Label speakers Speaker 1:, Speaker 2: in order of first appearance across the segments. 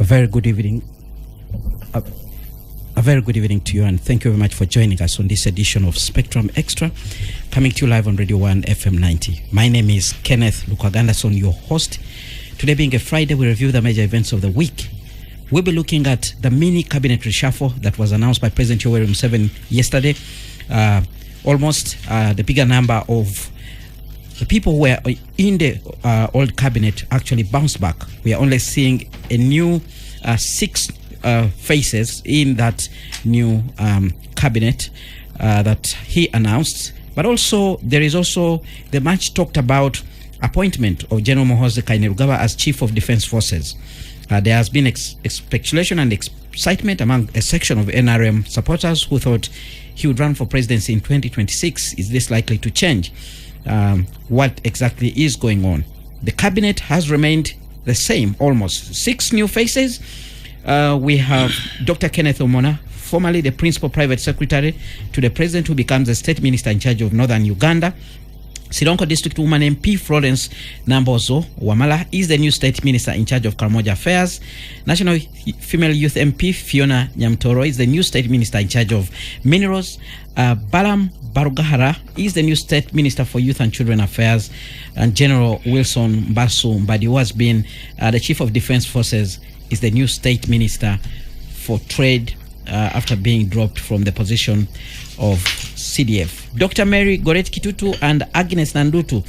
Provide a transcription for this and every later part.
Speaker 1: A very good evening. A very good evening to you, and thank you very much for joining us on this edition of Spectrum Extra, coming to you live on Radio 1 FM 90. My name is Kenneth Lukwagandason, your host. Today being a Friday, we review the major events of the week. We'll be looking at the mini cabinet reshuffle that was announced by President Yoweri Museveni yesterday. Almost the bigger number of the people who were in the old cabinet actually bounced back. We are only seeing a new 6 faces in that new cabinet that he announced. But also, there is also the much talked about appointment of General Muhoozi Kainerugaba as Chief of Defense Forces. There has been speculation and excitement among a section of NRM supporters who thought he would run for presidency in 2026. Is this likely to change? What exactly is going on? The cabinet has remained the same, almost 6 new faces. We have Dr. Kenneth Omona, formerly the Principal Private Secretary to the President, who becomes the State Minister in charge of Northern Uganda. Sironko District Woman MP Florence Nambozo Wamala is the new State Minister in charge of Karamoja Affairs. National Female Youth MP Fiona Nyamtoro is the new State Minister in charge of Minerals. Balam Barugahara is the new State Minister for Youth and Children Affairs. And General Wilson Mbasu Mbadi, who has been the Chief of Defense Forces, is the new State Minister for Trade after being dropped from the position of CDF. Dr. Mary Goret Kitutu and Agnes Nandutu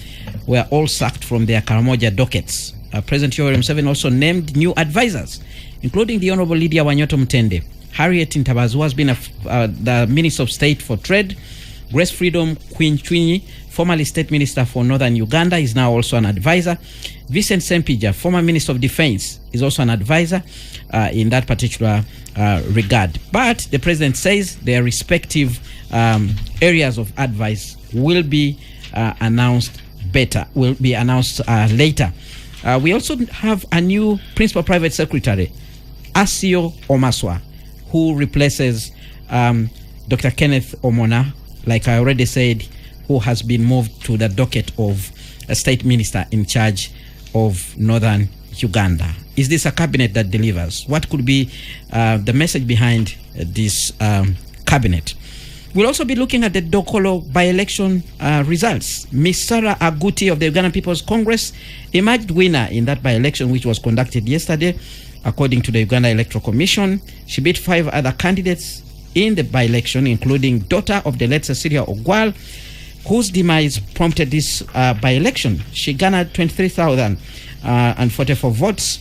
Speaker 1: were all sacked from their Karamoja dockets. President Yoweri Museveni also named new advisors, including the Honorable Lydia Wanyoto Mutende, Harriet Ntabazu, who has been the Minister of State for Trade. Grace Freedom Queen, formerly State Minister for Northern Uganda, is now also an advisor. Vincent Sempija, former Minister of Defense, is also an advisor in that particular regard. But the President says their respective areas of advice will be announced later. We also have a new Principal Private Secretary, Asio Omaswa, who replaces Dr. Kenneth Omona, like I already said, who has been moved to the docket of a State Minister in charge of Northern Uganda. Is this a cabinet that delivers? What could be the message behind this cabinet? We'll also be looking at the Dokolo by-election results. Ms. Sarah Aguti of the Uganda People's Congress emerged winner in that by-election, which was conducted yesterday. According to the Uganda Electoral Commission, she beat 5 other candidates in the by-election, including daughter of the late Cecilia Ogwal, whose demise prompted this by-election. She garnered 23,044 votes,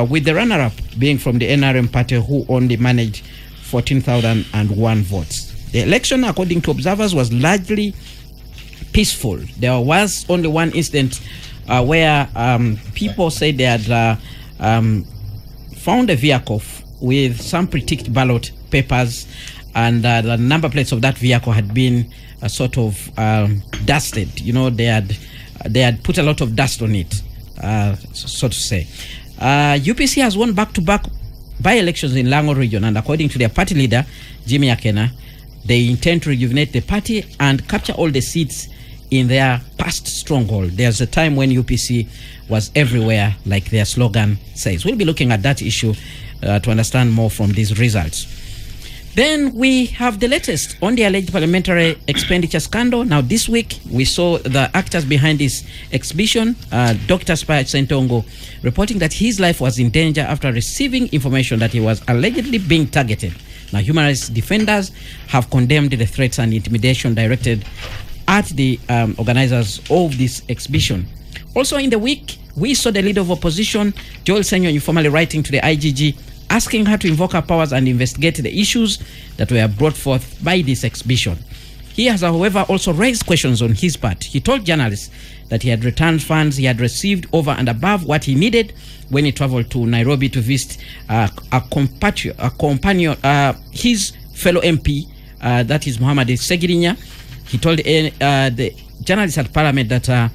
Speaker 1: with the runner-up being from the NRM party, who only managed 14,001 votes. The election, according to observers, was largely peaceful. There was only one incident where people said they had found a vehicle with some pre-ticked ballot papers, and the number plates of that vehicle had been sort of dusted. You know, they had put a lot of dust on it, so to say. UPC has won back-to-back by-elections in Lango region, and according to their party leader, Jimmy Akena, they intend to rejuvenate the party and capture all the seats in their past stronghold. There's a time when UPC was everywhere, like their slogan says. We'll be looking at that issue to understand more from these results. Then we have the latest on the alleged parliamentary expenditure scandal. Now, this week, we saw the actors behind this exhibition, Dr. Spire Sentongo, reporting that his life was in danger after receiving information that he was allegedly being targeted. Now, human rights defenders have condemned the threats and intimidation directed at the organizers of this exhibition. Also in the week, we saw the leader of opposition, Joel Senyonyi, formally writing to the IGG, asking her to invoke her powers and investigate the issues that were brought forth by this exhibition. He has, however, also raised questions on his part. He told journalists that he had returned funds he had received over and above what he needed when he traveled to Nairobi to visit his fellow MP, that is Muhammad Segirinya. He told the journalists at Parliament that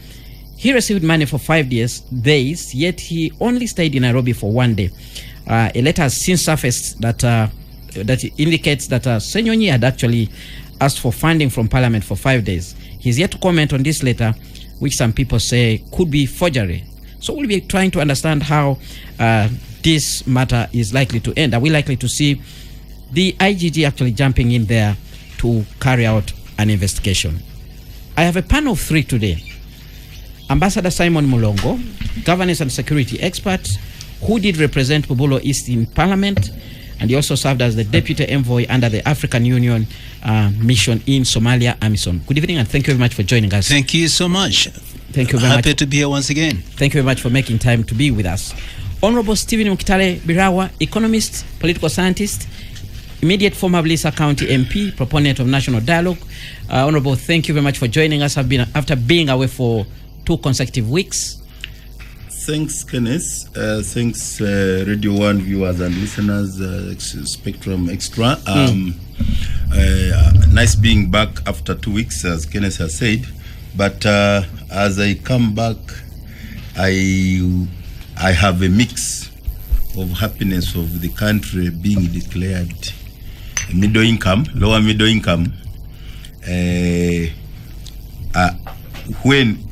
Speaker 1: he received money for 5 days, yet he only stayed in Nairobi for 1 day. A letter has since surfaced that indicates that Senyonyi had actually asked for funding from Parliament for 5 days. He's yet to comment on this letter, which some people say could be forgery. So we'll be trying to understand how this matter is likely to end. Are we likely to see the IGG actually jumping in there to carry out an investigation? I have a panel of 3 today. Ambassador Simon Mulongo, governance and security expert, who did represent Bubulo East in Parliament, and he also served as the deputy envoy under the African Union mission in Somalia, AMISOM. Good evening, and thank you very much for joining us.
Speaker 2: Thank you so much.
Speaker 1: Thank you very much.
Speaker 2: Happy to be here once again.
Speaker 1: Thank you very much for making time to be with us. Honorable Stephen Mukitale Birawa, economist, political scientist, immediate former Blissa County MP, proponent of national dialogue. Honorable, thank you very much for joining us. After being away for 2 consecutive weeks.
Speaker 3: Thanks, Kenneth. Thanks, Radio 1 viewers and listeners, Spectrum Extra. Nice being back after 2 weeks, as Kenneth has said. But as I come back, I have a mix of happiness of the country being declared middle income, lower middle income, when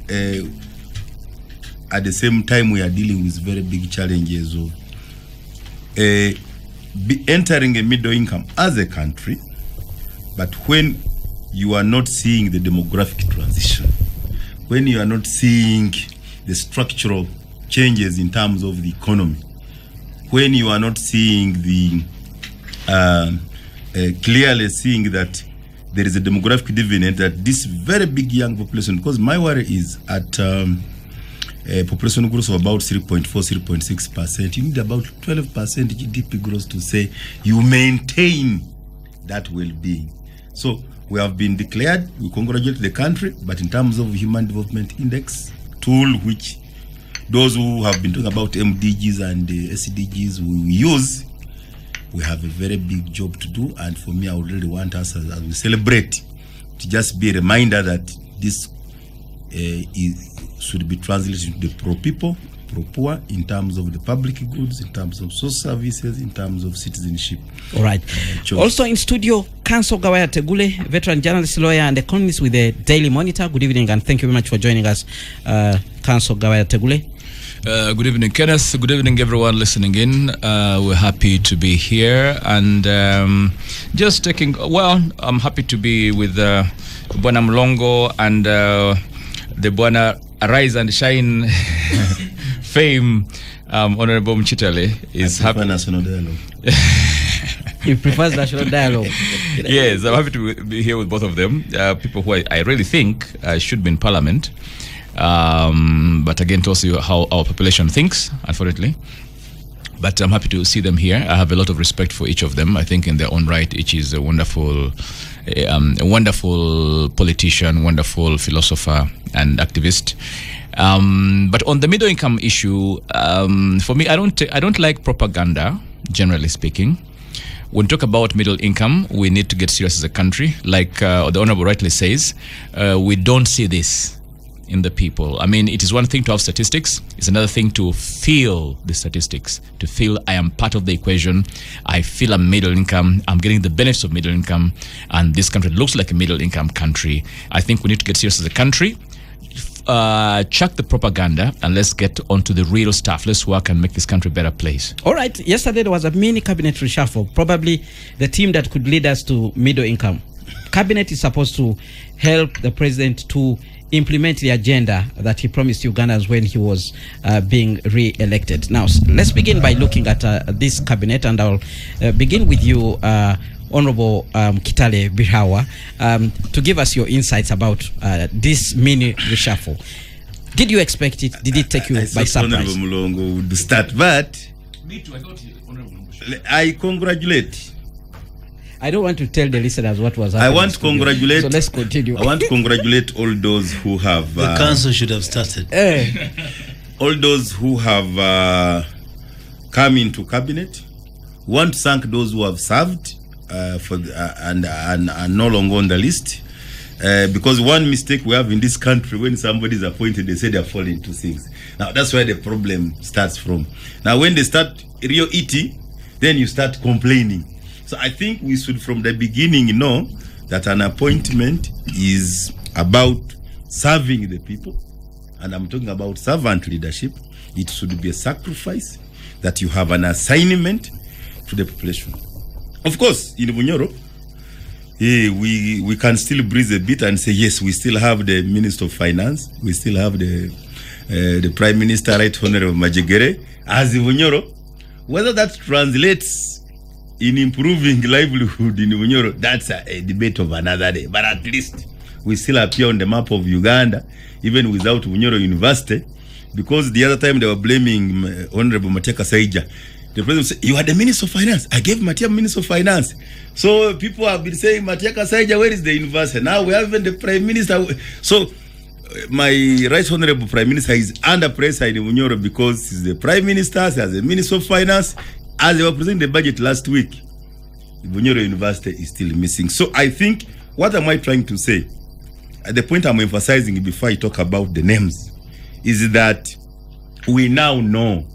Speaker 3: at the same time we are dealing with very big challenges of entering a middle income as a country, but when you are not seeing the demographic transition, when you are not seeing the structural changes in terms of the economy, when you are not seeing the clearly seeing that there is a demographic dividend, that this very big young population, because my worry is at a population growth of about 3.4, 3.6%, you need about 12% GDP growth to say you maintain that well-being. So we have been declared, we congratulate the country, but in terms of Human Development Index tool, which those who have been talking about MDGs and SDGs we use, we have a very big job to do. And for me, I would really want us, as we celebrate, to just be a reminder that this should be translated into the pro-people, pro-poor, in terms of the public goods, in terms of social services, in terms of citizenship.
Speaker 1: All right. Also in studio, Counsel Gawaya Tegule, veteran journalist, lawyer, and economist with the Daily Monitor. Good evening, and thank you very much for joining us, Counsel Gawaya Tegule.
Speaker 4: Good evening, Kenneth. Good evening, everyone listening in. We're happy to be here, and I'm happy to be with Bwana Mulongo and the Bwana Arise and Shine fame, Honorable Mukitale is happy.
Speaker 3: National dialogue.
Speaker 1: He prefers national dialogue.
Speaker 4: Yes, I'm happy to be here with both of them. People who I really think should be in Parliament. But again, to also how our population thinks, unfortunately. But I'm happy to see them here. I have a lot of respect for each of them. I think in their own right, each is a wonderful politician, wonderful philosopher and activist. But on the middle income issue, for me, I don't like propaganda, generally speaking. When we talk about middle income, we need to get serious as a country. Like the Honorable rightly says, we don't see this in the people. I mean, it is one thing to have statistics. It's another thing to feel the statistics, to feel I am part of the equation. I feel I'm middle income. I'm getting the benefits of middle income. And this country looks like a middle income country. I think we need to get serious as a country. Chuck the propaganda and let's get onto the real stuff. Let's work and make this country a better place.
Speaker 1: All right. Yesterday there was a mini cabinet reshuffle. Probably the team that could lead us to middle income. Cabinet is supposed to help the president to implement the agenda that he promised Ugandans when he was being re-elected. Now, let's begin by looking at this cabinet, and I'll begin with you, Honorable Mukitale Birawa, to give us your insights about this mini reshuffle. Did you expect it? Did it take you by surprise?
Speaker 3: Honorable Mulongo would start, but
Speaker 4: Me too. I thought Honorable
Speaker 3: I congratulate.
Speaker 1: I don't want to tell the listeners what was happening.
Speaker 3: I want to congratulate.
Speaker 1: So let's continue.
Speaker 3: I want to congratulate all those who have.
Speaker 2: The council should have started.
Speaker 3: All those who have come into cabinet. Want to thank those who have served and are no longer on the list. Because one mistake we have in this country, when somebody is appointed, they say they are falling into things. Now that's where the problem starts from. Now when they start real eating, then you start complaining. So I think we should from the beginning know that an appointment is about serving the people, and I'm talking about servant leadership, it should be a sacrifice that you have an assignment to the population. Of course, in Bunyoro, we can still breathe a bit and say, yes, we still have the Minister of Finance, we still have the Prime Minister, Right Honorable Majegere, as Bunyoro. Whether that translates in improving livelihood in Bunyoro, that's a debate of another day. But at least we still appear on the map of Uganda, even without Bunyoro University, because the other time they were blaming Honorable Matia Kasaija. The president said, you are the Minister of Finance. I gave Matia Minister of Finance. So people have been saying, Matia Kasaija, where is the university? Now we have even the Prime Minister. So my Right Honorable Prime Minister is under pressure in Bunyoro because he's the Prime Minister, he has the Minister of Finance. As they were presenting the budget last week, Bunyoro University is still missing. So I think, what am I trying to say? The point I'm emphasizing before I talk about the names is that we now know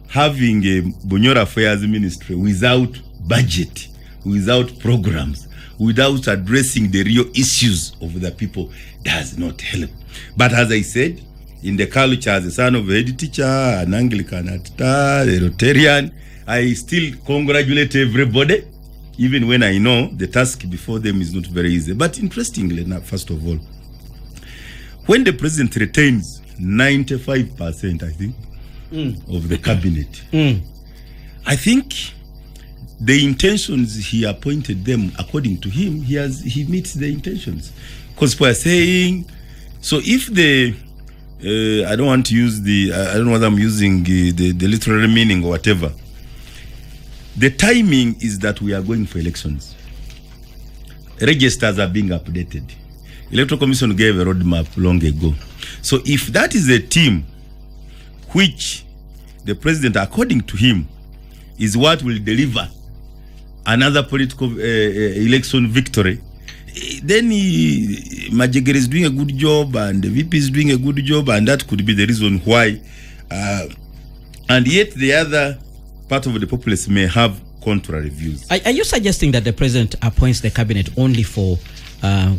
Speaker 3: having a Bunyoro Affairs Ministry without budget, without programs, without addressing the real issues of the people does not help. But as I said, in the culture, as a son of a head teacher, an Anglican at a Rotarian, I still congratulate everybody, even when I know the task before them is not very easy. But interestingly, now, first of all, when the president retains 95%, I think, of the cabinet, I think the intentions he appointed them, according to him, he meets the intentions. Because people are saying, so if the, I don't want to use I don't know whether I'm using the literary meaning or whatever. The timing is that we are going for elections. Registers are being updated. Electoral Commission gave a roadmap long ago. So if that is a team which the president, according to him, is what will deliver another political election victory, then Majegere is doing a good job and the VP is doing a good job, and that could be the reason why. And yet the other part of the populace may have contrary views.
Speaker 1: Are you suggesting that the president appoints the cabinet only for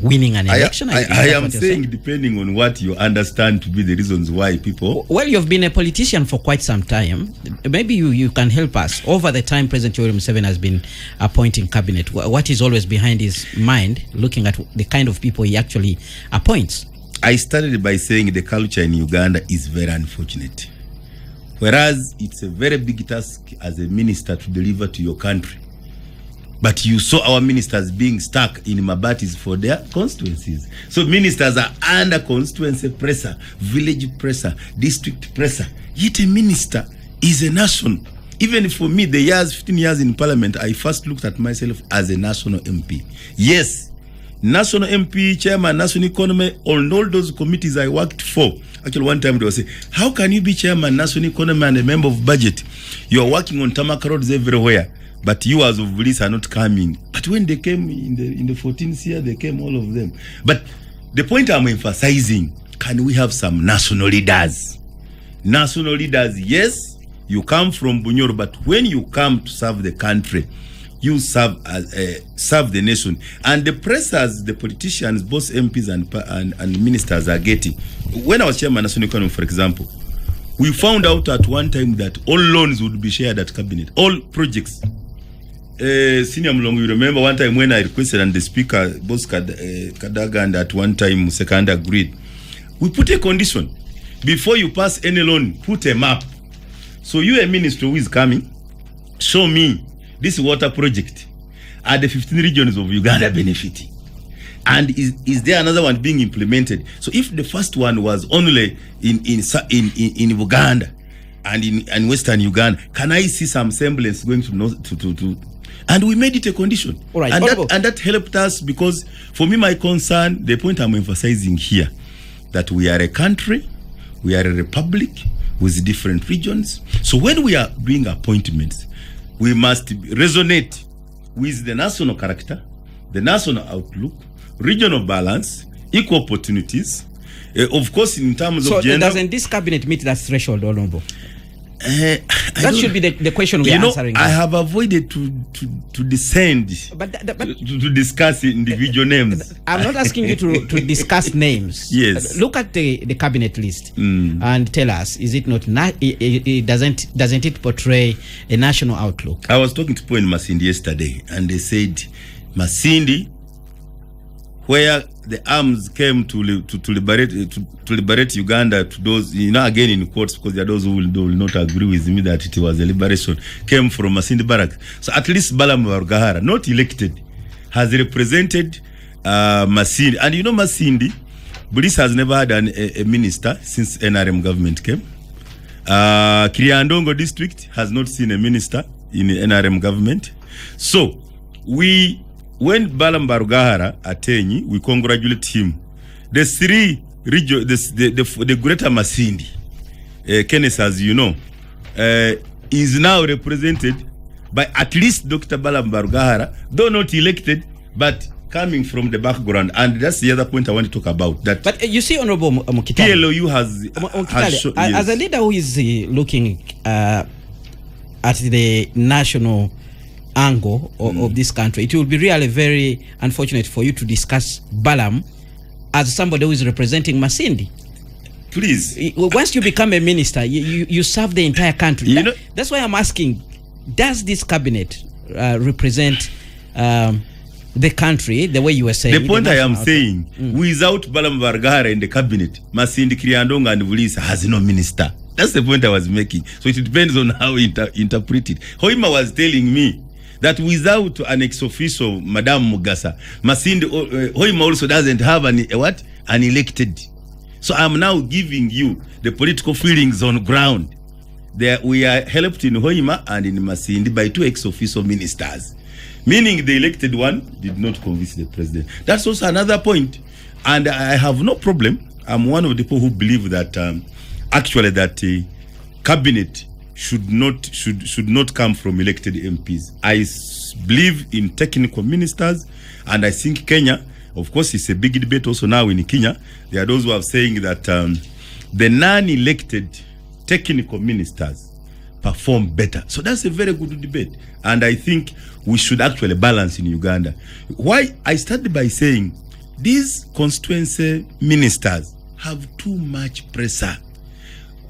Speaker 1: winning an election?
Speaker 3: I am saying, depending on what you understand to be the reasons why people...
Speaker 1: Well, you've been a politician for quite some time. Maybe you can help us. Over the time President Yoweri Museveni has been appointing cabinet, what is always behind his mind, looking at the kind of people he actually appoints?
Speaker 3: I started by saying the culture in Uganda is very unfortunate. Whereas it's a very big task as a minister to deliver to your country. But you saw our ministers being stuck in Mabatis for their constituencies. So ministers are under constituency pressure, village pressure, district pressure. Yet a minister is a nation. Even for me, the 15 years in parliament, I first looked at myself as a national MP. Yes, national MP, chairman, national economy, on all those committees I worked for. Actually, one time they were saying, how can you be chairman, national economy, and a member of budget? You are working on tarmac roads everywhere, but you as of police are not coming. But when they came in the 14th year, they came, all of them. But the point I'm emphasizing, can we have some national leaders? National leaders, yes, you come from Bunyoro, but when you come to serve the country, you serve the nation. And the pressers, the politicians, both MPs and ministers are getting. When I was chairman of National Economy, for example, we found out at one time that all loans would be shared at cabinet, all projects. Senior Mlongo, you remember one time when I requested, and the speaker, both Kadaga and at one time Sekanda agreed, we put a condition. Before you pass any loan, put a map. So you, a minister who is coming, show me this water project. Are the 15 regions of Uganda benefiting? And is there another one being implemented? So if the first one was only in Uganda and in Western Uganda, can I see some semblance going to and we made it a condition.
Speaker 1: All right,
Speaker 3: and that helped us, because for me, my concern, the point I'm emphasizing here, that we are a country, we are a republic with different regions. So when we are doing appointments, we must resonate with the national character, the national outlook, regional balance, equal opportunities. Of course, in terms of gender.
Speaker 1: So doesn't this cabinet meet that threshold, Olombo? That should be the question we are answering.
Speaker 3: I have avoided to descend to discuss individual names.
Speaker 1: I'm not asking you to discuss names.
Speaker 3: Yes.
Speaker 1: Look at the cabinet list and tell us, is it not doesn't it portray a national outlook?
Speaker 3: I was talking to Paul and Masindi yesterday, and they said Masindi, where the arms came to liberate Uganda, to those, again in quotes, because there are those who will not agree with me that it was a liberation, came from Masindi Barracks. So at least Balaam Barugahara, not elected, has represented Masindi. And Masindi, Bulis has never had a minister since NRM government came. Kiriandongo district has not seen a minister in the NRM government. So when Balaam Barugahara Atenyi, we congratulate him. The three region, the greater Masindi, Kenneth, as you know, is now represented by at least Dr. Balaam Barugahara, though not elected, but coming from the background. And that's the other point I want to talk about.
Speaker 1: But you see, Honorable Mukitale,
Speaker 3: PLOU has
Speaker 1: as a leader who is looking at the national angle of this country, it will be really very unfortunate for you to discuss Balaam as somebody who is representing Masindi.
Speaker 3: Please.
Speaker 1: Once you become a minister, you serve the entire country. That's why I'm asking, does this cabinet represent the country the way you were saying?
Speaker 3: The point I am saying, without Balaam Barugahara in the cabinet, Masindi, Kiriandongo and Bulis has no minister. That's the point I was making. So it depends on how you interpret it. Hoima was telling me that without an ex-officio, Madame Mugasa, Masindi, Hoima also doesn't have an elected. So I'm now giving you the political feelings on ground. There we are helped in Hoima and in Masindi by two ex-officio ministers, meaning the elected one did not convince the president. That's also another point, and I have no problem. I'm one of the people who believe that actually that cabinet should not come from elected MPs. I believe in technical ministers, and I think Kenya, of course, it's a big debate also now in Kenya. There are those who are saying that the non-elected technical ministers perform better. So that's a very good debate, and I think we should actually balance in Uganda. Why I started by saying these constituency ministers have too much pressure.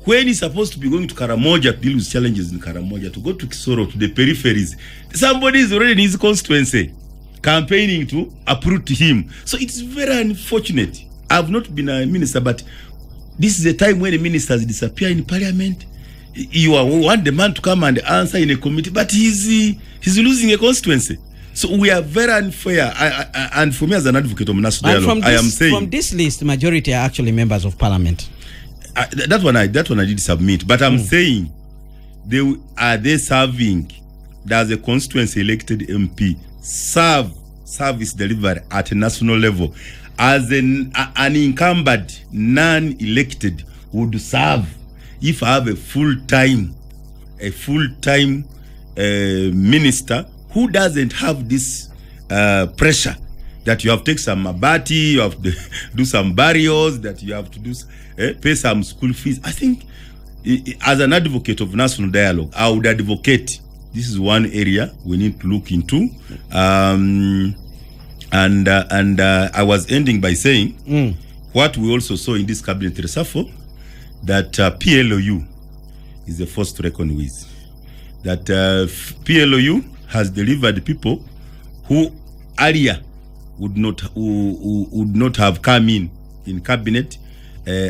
Speaker 3: When he's supposed to be going to Karamoja to deal with challenges in Karamoja, to go to Kisoro, to the peripheries, somebody is already in his constituency campaigning to uproot him. So it's very unfortunate. I've not been a minister, but this is a time when the ministers disappear in parliament. You want the man to come and answer in a committee, but he's losing a constituency. So we are very unfair. And for me as an advocate of national dialogue, I am saying
Speaker 1: from this list, the majority are actually members of parliament.
Speaker 3: That one I did submit, but I'm saying they serving? Does a constituency elected MP service delivery at a national level as an incumbent non-elected would serve if I have a full-time minister who doesn't have this pressure that you have to take some mabati, you have to do some burials, that you have to do pay some school fees. I think as an advocate of national dialogue, I would advocate this is one area we need to look into. And I was ending by saying what we also saw in this cabinet reshuffle, that PLOU is a force to reckon with. That PLOU has delivered people who earlier would not have come in cabinet.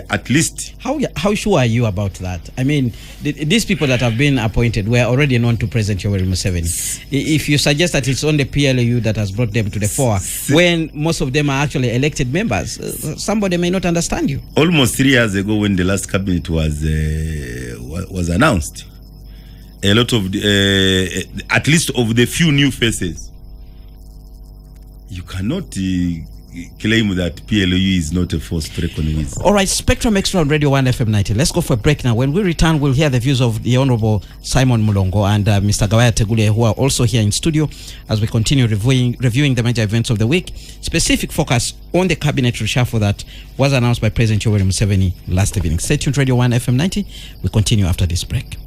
Speaker 3: At least.
Speaker 1: How sure are you about that? I mean, these people that have been appointed were already known to President Yoweri Museveni. If you suggest that it's only PLOU that has brought them to the fore, when most of them are actually elected members, somebody may not understand you.
Speaker 3: Almost 3 years ago, when the last cabinet was announced, a lot of at least of the few new faces, you cannot claim that PLOU is not a force to reckon with.
Speaker 1: All right, Spectrum Extra on Radio 1 FM 90. Let's go for a break now. When we return, we'll hear the views of the Honorable Simon Mulongo and Mr. Gawaya Tegule, who are also here in studio as we continue reviewing the major events of the week. Specific focus on the cabinet reshuffle that was announced by President Yoweri Museveni last evening. Stay tuned, Radio 1 FM 90. We continue after this break.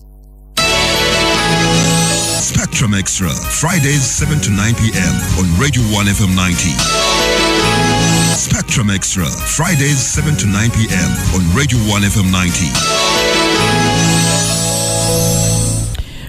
Speaker 5: Spectrum Extra, Fridays 7 to 9 p.m. on Radio 1 FM 90. Spectrum Extra, Fridays 7 to 9 p.m. on Radio 1 FM 90.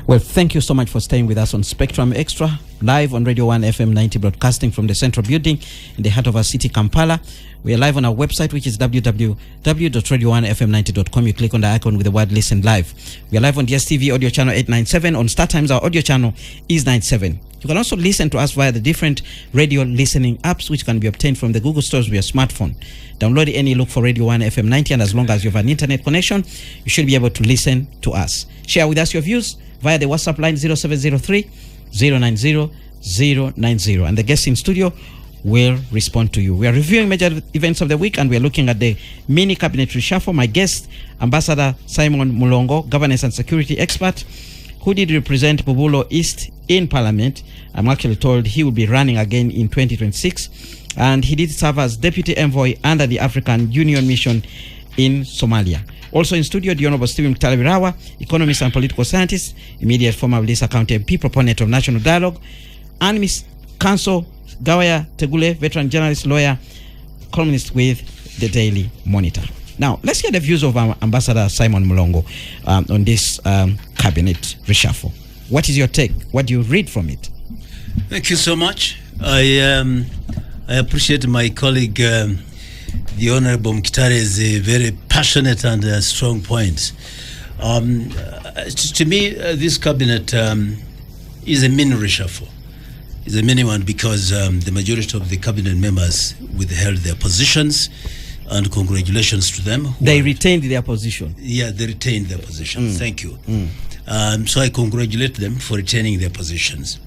Speaker 1: Well, thank you so much for staying with us on Spectrum Extra, live on Radio 1 FM 90, broadcasting from the Central Building in the heart of our city, Kampala. We are live on our website, which is www.radio1fm90.com. You click on the icon with the word Listen Live. We are live on DSTV audio channel 897. On StarTimes, our audio channel is 97. You can also listen to us via the different radio listening apps, which can be obtained from the Google stores with your smartphone. Download any, look for Radio 1 FM 90, and as long as you have an internet connection, you should be able to listen to us. Share with us your views via the WhatsApp line 0703 090 090, and the guests in studio will respond to you. We are reviewing major events of the week, and we are looking at the mini cabinet reshuffle. My guest, Ambassador Simon Mulongo, governance and security expert, who did represent Bubulo East in Parliament. I'm actually told he will be running again in 2026, and he did serve as deputy envoy under the African Union mission in Somalia. Also in studio, the Honorable Stephen Talabirawa, economist and political scientist, immediate former Lisa County MP, proponent of national dialogue, and Miss Council Gawaya Tegule, veteran journalist, lawyer, columnist with the Daily Monitor. Now, let's hear the views of Ambassador Simon Mulongo on this cabinet reshuffle. What is your take? What do you read from it?
Speaker 2: Thank you so much. I appreciate my colleague, the Honorable Mkitare's very passionate and strong points. To me, this cabinet is a mini reshuffle. It's a mini one because the majority of the cabinet members withheld their positions, and congratulations to them.
Speaker 1: They retained their position.
Speaker 2: Yeah, they retained their positions. Thank you. So I congratulate them for retaining their positions.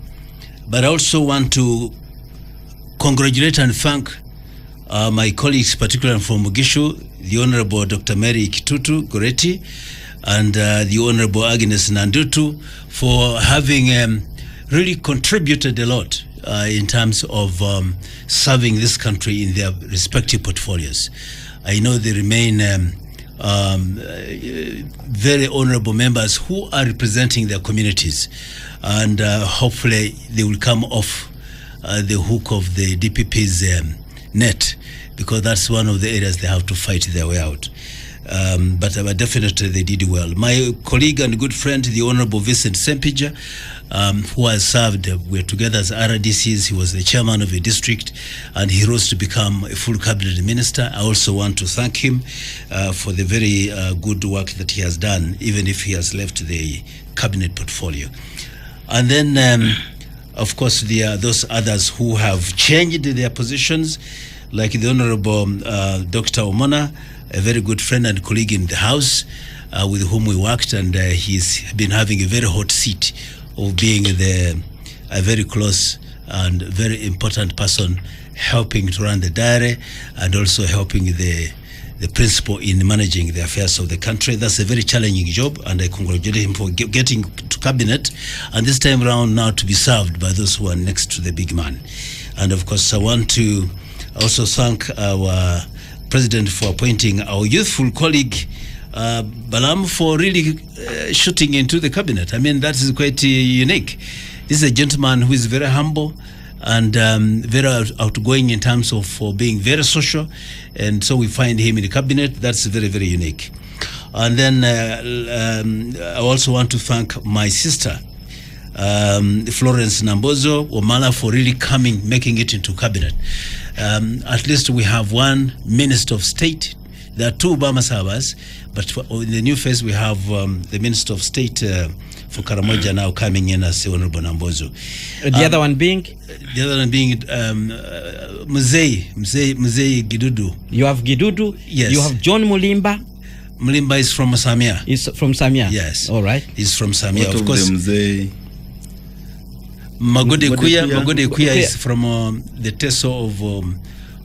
Speaker 2: But I also want to congratulate and thank my colleagues, particularly from Mogishu, the Honorable Dr. Mary Kitutu Goretti and the Honorable Agnes Nandutu, for having really contributed a lot in terms of serving this country in their respective portfolios. I know they remain very honorable members who are representing their communities, and hopefully they will come off the hook of the DPP's net, because that's one of the areas they have to fight their way out. But definitely they did well. My colleague and good friend, the Honorable Vincent Sempija, who has served, we're together as RDCs. He was the chairman of a district, and he rose to become a full cabinet minister. I also want to thank him for the very good work that he has done, even if he has left the cabinet portfolio. And then, of course, there are those others who have changed their positions, like the Honorable Dr. Omona, a very good friend and colleague in the House, with whom we worked, and he's been having a very hot seat of being a very close and very important person, helping to run the diary and also helping the principal in managing the affairs of the country. That's a very challenging job, and I congratulate him for getting to cabinet, and this time around now to be served by those who are next to the big man. And of course, I want to also thank our president for appointing our youthful colleague Balam for really shooting into the cabinet. I mean, that is quite unique. This is a gentleman who is very humble and very outgoing in terms of being very social, and so we find him in the cabinet. That's very, very unique. And then I also want to thank my sister, Florence Nambozo Omala, for really making it into cabinet. At least we have one Minister of State. There are two Obama servers, but in the new phase we have the Minister of State for Karamoja now coming in as Honorable Nambozo.
Speaker 1: The other one being?
Speaker 2: The other one being Mzee Gidudu.
Speaker 1: You have Gidudu.
Speaker 2: Yes.
Speaker 1: You have John Mulimba.
Speaker 2: Mulimba is from Samia.
Speaker 1: Is from Samia.
Speaker 2: Yes.
Speaker 1: All right.
Speaker 2: He's from Samia.
Speaker 3: What
Speaker 2: of course. Magode Kuya is from the Teso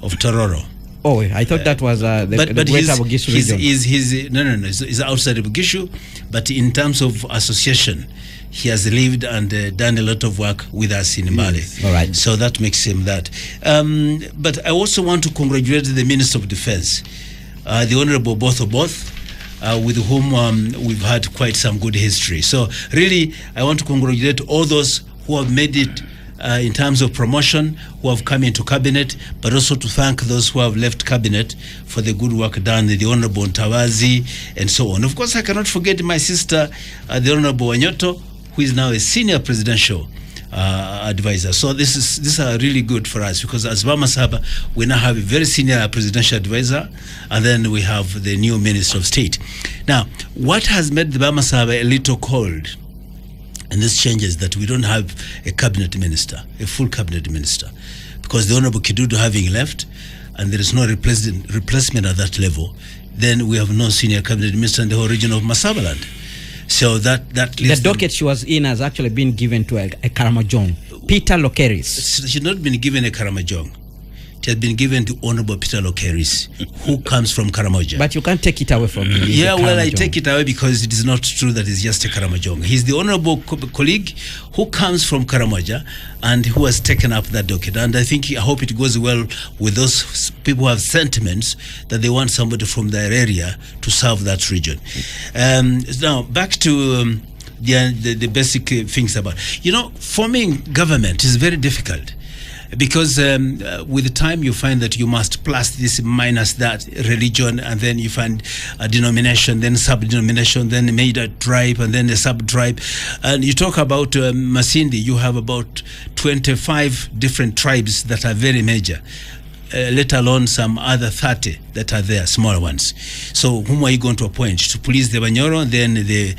Speaker 2: of Tororo.
Speaker 1: Oh, I thought that was the Greater Bugishu region.
Speaker 2: He's outside of Bugishu, but in terms of association, he has lived and done a lot of work with us in Mali.
Speaker 1: All right.
Speaker 2: So that makes him that. But I also want to congratulate the Minister of Defense, the Honorable Both, with whom we've had quite some good history. So really, I want to congratulate all those who have made it in terms of promotion, who have come into cabinet, but also to thank those who have left cabinet for the good work done, the Honorable Ntawazi and so on. Of course, I cannot forget my sister, the Honorable Wanyoto, who is now a senior presidential advisor. So these are really good for us, because as Bama Saba, we now have a very senior presidential advisor, and then we have the new Minister of State. Now, what has made the Bama Saba a little cold, and this changes, that we don't have a cabinet minister, a full cabinet minister, because the Honorable Kidudu having left, and there is no replacement at that level, then we have no senior cabinet minister in the whole region of Masabaland. So that
Speaker 1: the docket she was in has actually been given to a Karamojong, Peter Lokeris.
Speaker 2: She's not been given a Karamojong. It has been given to Honorable Peter Lokeris, who comes from Karamoja.
Speaker 1: But you can't take it away from him.
Speaker 2: Yeah, well, I take it away because it is not true that he's just a Karamojong. He's the honorable colleague who comes from Karamoja and who has taken up that docket. And I hope it goes well with those people who have sentiments that they want somebody from their area to serve that region. Now, back to the basic things about, forming government is very difficult. Because with the time you find that you must plus this minus that religion, and then you find a denomination, then sub-denomination, then made a tribe, and then a sub-tribe. And you talk about Masindi, you have about 25 different tribes that are very major. Let alone some other 30 that are there, smaller ones. So whom are you going to appoint? To please the Banyoro, then the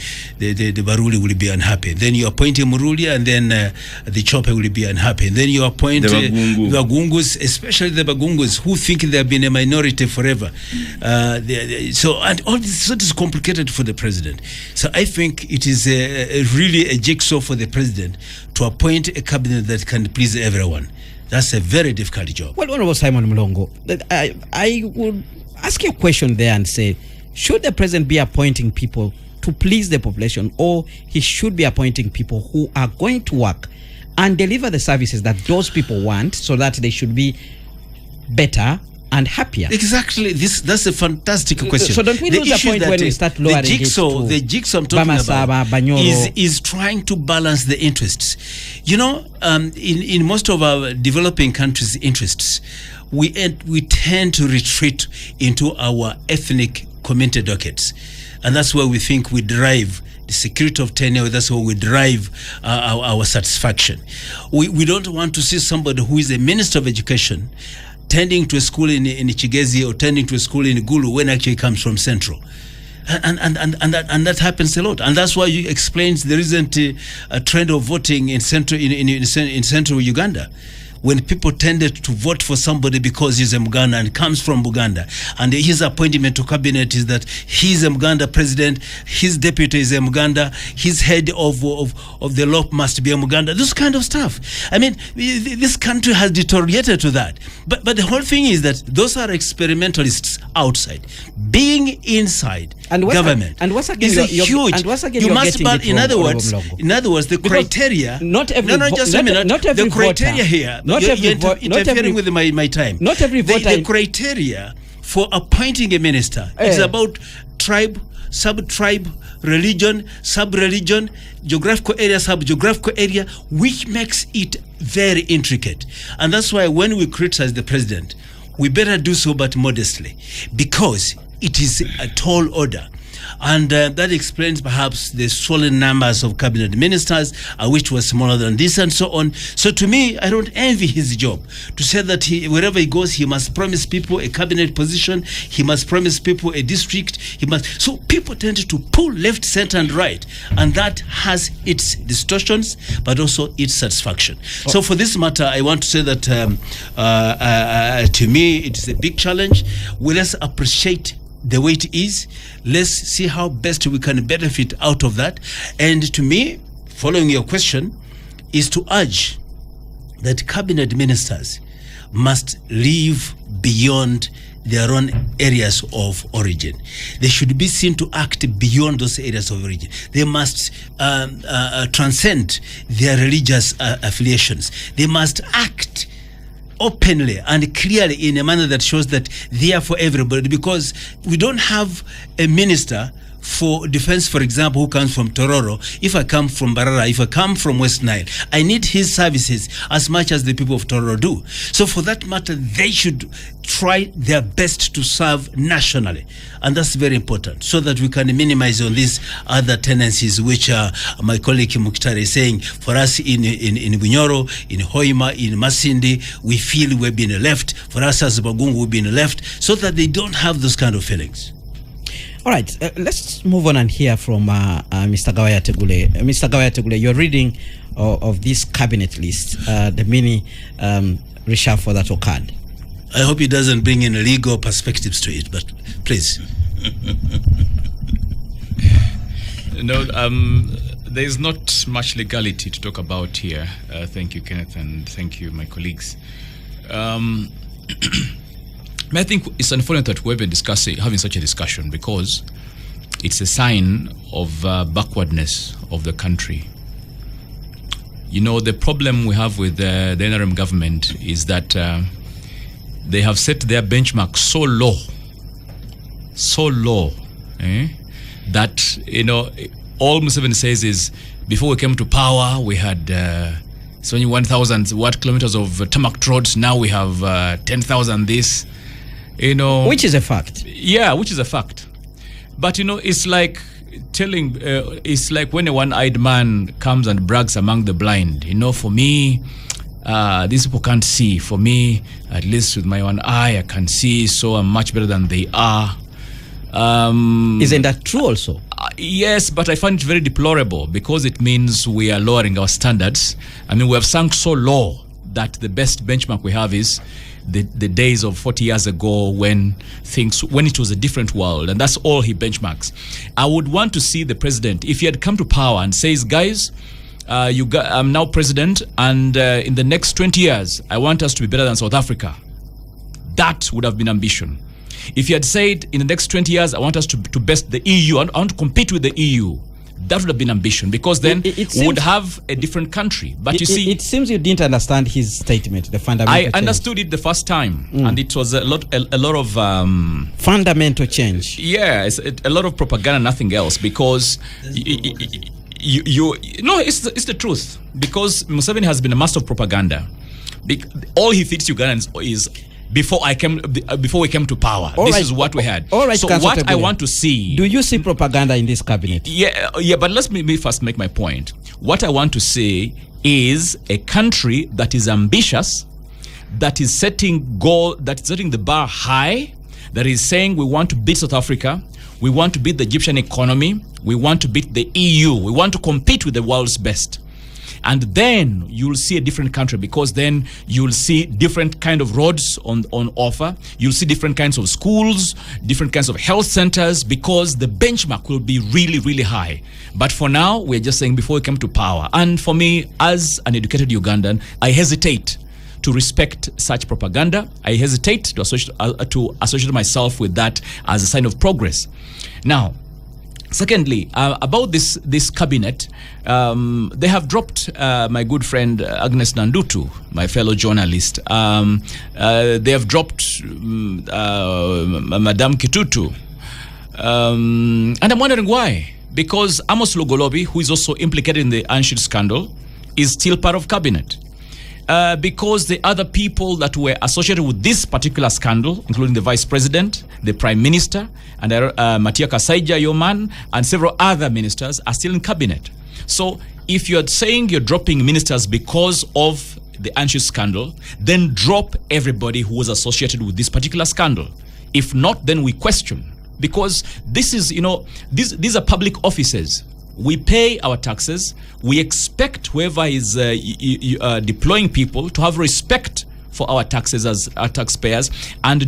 Speaker 2: Baruli will be unhappy. Then you appoint a Muruli, and then the Chope will be unhappy. And then you appoint the Bagungus, especially the Bagungus, who think they have been a minority forever. And all this sort is complicated for the president. So I think it is really a jigsaw for the president to appoint a cabinet that can please everyone. That's a very difficult job.
Speaker 1: Well, Honorable Simon Mlongo, I would ask you a question there and say, should the president be appointing people to please the population, or he should be appointing people who are going to work and deliver the services that those people want, so that they should be better and happier?
Speaker 2: Exactly. That's a fantastic question.
Speaker 1: So don't we lose the point when we start lowering
Speaker 2: the jigsaw I'm talking
Speaker 1: Bamasaba,
Speaker 2: about is trying to balance the interests. In most of our developing countries' interests, we tend to retreat into our ethnic community dockets, and that's where we think we derive the security of tenure. That's where we derive our satisfaction. We don't want to see somebody who is a minister of education tending to a school in Chigezi or tending to a school in Gulu when actually comes from Central. And that happens a lot. And that's why you explained there isn't a trend of voting in central Uganda, when people tended to vote for somebody because he's a Muganda and comes from Buganda, and his appointment to cabinet is that he's a Muganda president, his deputy is a Muganda, his head of the law must be a Muganda, this kind of stuff. I mean, this country has deteriorated to that. But the whole thing is that those are experimentalists outside. Being inside government is a huge. And once again, you must balance. In other words, the criteria.
Speaker 1: Not every
Speaker 2: the criteria here. You're interfering with my time.
Speaker 1: Not every voter.
Speaker 2: The criteria for appointing a minister is about tribe, sub-tribe, religion, sub-religion, geographical area, sub-geographical area, which makes it very intricate. And that's why when we criticize the president, we better do so but modestly, because it is a tall order. And that explains perhaps the swollen numbers of cabinet ministers, which was smaller than this and so on. So to me, I don't envy his job to say that wherever he goes, he must promise people a cabinet position, he must promise people a district, so people tend to pull left, center and right, and that has its distortions but also its satisfaction. So for this matter, I want to say that to me, it is a big challenge. Let's appreciate the way it is. Let's see how best we can benefit out of that. And to me, following your question, is to urge that cabinet ministers must live beyond their own areas of origin. They should be seen to act beyond those areas of origin. They must transcend their religious affiliations. They must act openly and clearly in a manner that shows that they are for everybody, because we don't have a minister for defense, for example, who comes from Tororo, if I come from Barara, if I come from West Nile, I need his services as much as the people of Tororo do. So for that matter, they should try their best to serve nationally. And that's very important, so that we can minimize on these other tendencies, which my colleague Mukhtari is saying. For us in Bunyoro, in Hoima, in Masindi, we feel we've been left. For us as Bagungu, we've been left, so that they don't have those kind of feelings.
Speaker 1: All right, let's move on and hear from Mr. Gawaya Tegule. Mr. Gawaya Tegule, you're reading of this cabinet list, the mini reshuffle that occurred.
Speaker 2: I hope it doesn't bring in legal perspectives to it, but please.
Speaker 4: No, there's not much legality to talk about here. Thank you, Kenneth, and thank you, my colleagues. I think it's unfortunate that we're even having such a discussion, because it's a sign of backwardness of the country. You know, the problem we have with the NRM government is that they have set their benchmark so low, that, you know, all Museveni says is, before we came to power, we had 1,000 kilometers of tarmac roads. Now we have 10,000 this. You know,
Speaker 1: which is a fact.
Speaker 4: Yeah, which is a fact. But you know, it's like it's like when a one-eyed man comes and brags among the blind. You know, for me, these people can't see. For me, at least with my one eye, I can see. So I'm much better than they are.
Speaker 1: Isn't that true also?
Speaker 4: Yes, but I find it very deplorable, because it means we are lowering our standards. I mean, we have sunk so low that the best benchmark we have is the days of 40 years ago, when it was a different world, and that's all he benchmarks. I would want to see the president, if he had come to power and says, guys, I'm now president, and in the next 20 years, I want us to be better than South Africa. That would have been ambition. If he had said, in the next 20 years, I want us to best the EU, I want to compete with the EU, that would have been ambition, because then we would have a different country. But you see,
Speaker 1: it seems you didn't understand his statement, the fundamental
Speaker 4: I
Speaker 1: change.
Speaker 4: understood it the first time, and it was a lot of
Speaker 1: fundamental change.
Speaker 4: Yeah, it's a lot of propaganda, nothing else. Because it's the truth. Because Museveni has been a master of propaganda. All he feeds Ugandans is, before we came to power, is what we had.
Speaker 1: All right,
Speaker 4: so what I want to see...
Speaker 1: Do you see propaganda in this cabinet?
Speaker 4: Yeah, but let me first make my point. What I want to see is a country that is ambitious, that is setting the bar high, that is saying we want to beat South Africa, we want to beat the Egyptian economy, we want to beat the EU, we want to compete with the world's best. And then you'll see a different country, because then you'll see different kind of roads on offer. You'll see different kinds of schools, different kinds of health centers, because the benchmark will be really, really high. But for now, we're just saying before we come to power. And for me, as an educated Ugandan, I hesitate to respect such propaganda. I hesitate to associate myself with that as a sign of progress. Now, secondly, about this cabinet, they have dropped my good friend Agnes Nandutu, my fellow journalist. They have dropped Madame Kitutu. And I'm wondering why. Because Amos Lugolobi, who is also implicated in the Anshid scandal, is still part of cabinet. Because the other people that were associated with this particular scandal, including the vice president, the prime minister, and Matia Kasaija, your man, and several other ministers are still in cabinet. So if you're saying you're dropping ministers because of the Anshid scandal, then drop everybody who was associated with this particular scandal. If not, then we question. Because this is, these are public offices. We pay our taxes. We expect whoever is deploying people to have respect for our taxes as our taxpayers, and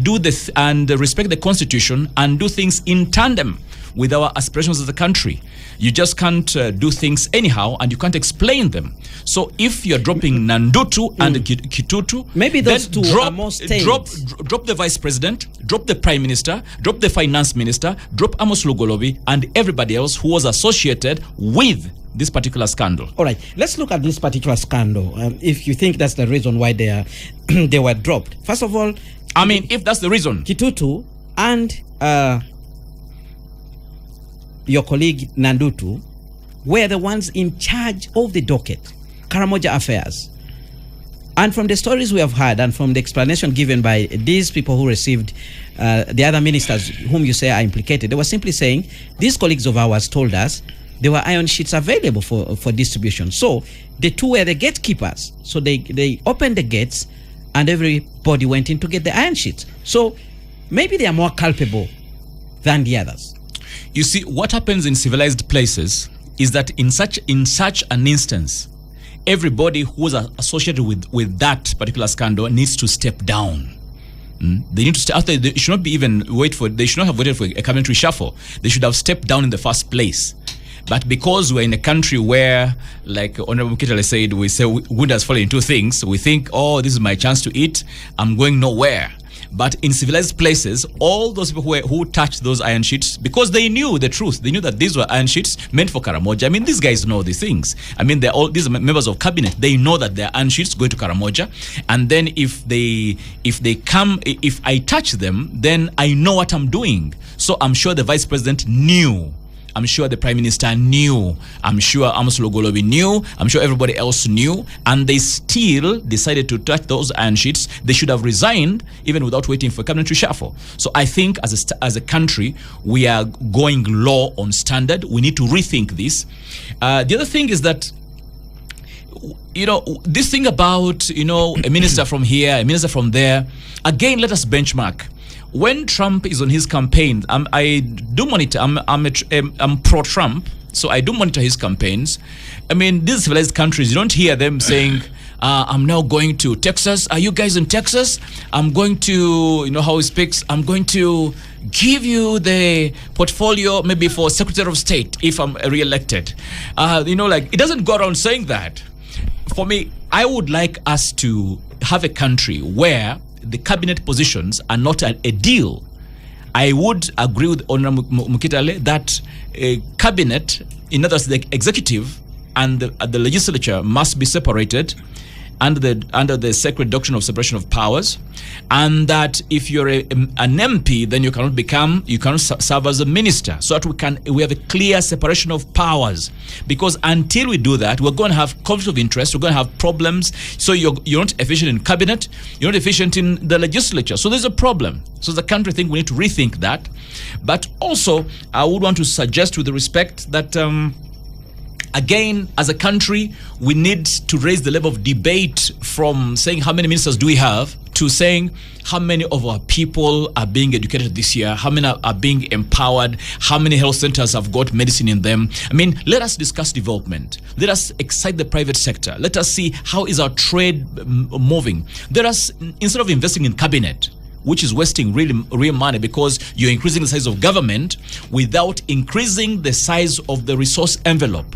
Speaker 4: respect the Constitution, and do things in tandem with our aspirations as a country. You just can't do things anyhow, and you can't explain them. So if you're dropping Nandutu and Kitutu,
Speaker 1: maybe those two are more stained.
Speaker 4: Drop the vice president, drop the prime minister, drop the finance minister, drop Amos Lugolobi, and everybody else who was associated with this particular scandal. All
Speaker 1: right, let's look at this particular scandal. If you think that's the reason why they were dropped. First of all,
Speaker 4: if that's the reason,
Speaker 1: Kitutu and your colleague Nandutu were the ones in charge of the docket, Karamoja affairs. And from the stories we have heard and from the explanation given by these people who received the other ministers whom you say are implicated, they were simply saying, these colleagues of ours told us there were iron sheets available for distribution. So the two were the gatekeepers. So they opened the gates and everybody went in to get the iron sheets. So maybe they are more culpable than the others.
Speaker 4: You see, what happens in civilized places is that in such an instance, everybody who was associated with that particular scandal needs to step down. They need to stay after. They should not be even they should not have waited for a cabinet reshuffle. They should have stepped down in the first place. But because we're in a country where, like Honorable Mukitale said, we say wood has fallen into things, we think, oh, this is my chance to eat, I'm going nowhere. But in civilized places, all those people who touched those iron sheets, because they knew the truth, they knew that these were iron sheets meant for Karamoja. I mean, these guys know these things. I mean, these are members of cabinet. They know that they're iron sheets going to Karamoja. And then if I touch them, then I know what I'm doing. So I'm sure the vice president knew. I'm sure the Prime Minister knew. I'm sure Amos Logolobi knew. I'm sure everybody else knew. And they still decided to touch those iron sheets. They should have resigned even without waiting for cabinet reshuffle. So I think as a country, we are going low on standard. We need to rethink this. The other thing is that, this thing about, a minister from here, a minister from there, again, let us benchmark. When Trump is on his campaign, I do monitor. I'm pro-Trump, so I do monitor his campaigns. I mean, these civilized countries, you don't hear them saying, "I'm now going to Texas. Are you guys in Texas? I'm going to," how he speaks. "I'm going to give you the portfolio, maybe for Secretary of State if I'm re-elected." It doesn't go around saying that. For me, I would like us to have a country where the cabinet positions are not a deal. I would agree with Honorable Mukitale that a cabinet, in other words, the executive and the legislature must be separated under the sacred doctrine of separation of powers, and that if you're an MP, then you cannot serve as a minister, so that we have a clear separation of powers. Because until we do that, we're going to have conflict of interest, we're going to have problems. So you're not efficient in cabinet, you're not efficient in the legislature. So there's a problem. So the country, I think we need to rethink that. But also, I would want to suggest with respect that again, as a country, we need to raise the level of debate from saying how many ministers do we have to saying how many of our people are being educated this year, how many are being empowered, how many health centers have got medicine in them. I mean, let us discuss development. Let us excite the private sector. Let us see how is our trade moving. Let us, instead of investing in cabinet, which is wasting real money because you're increasing the size of government without increasing the size of the resource envelope.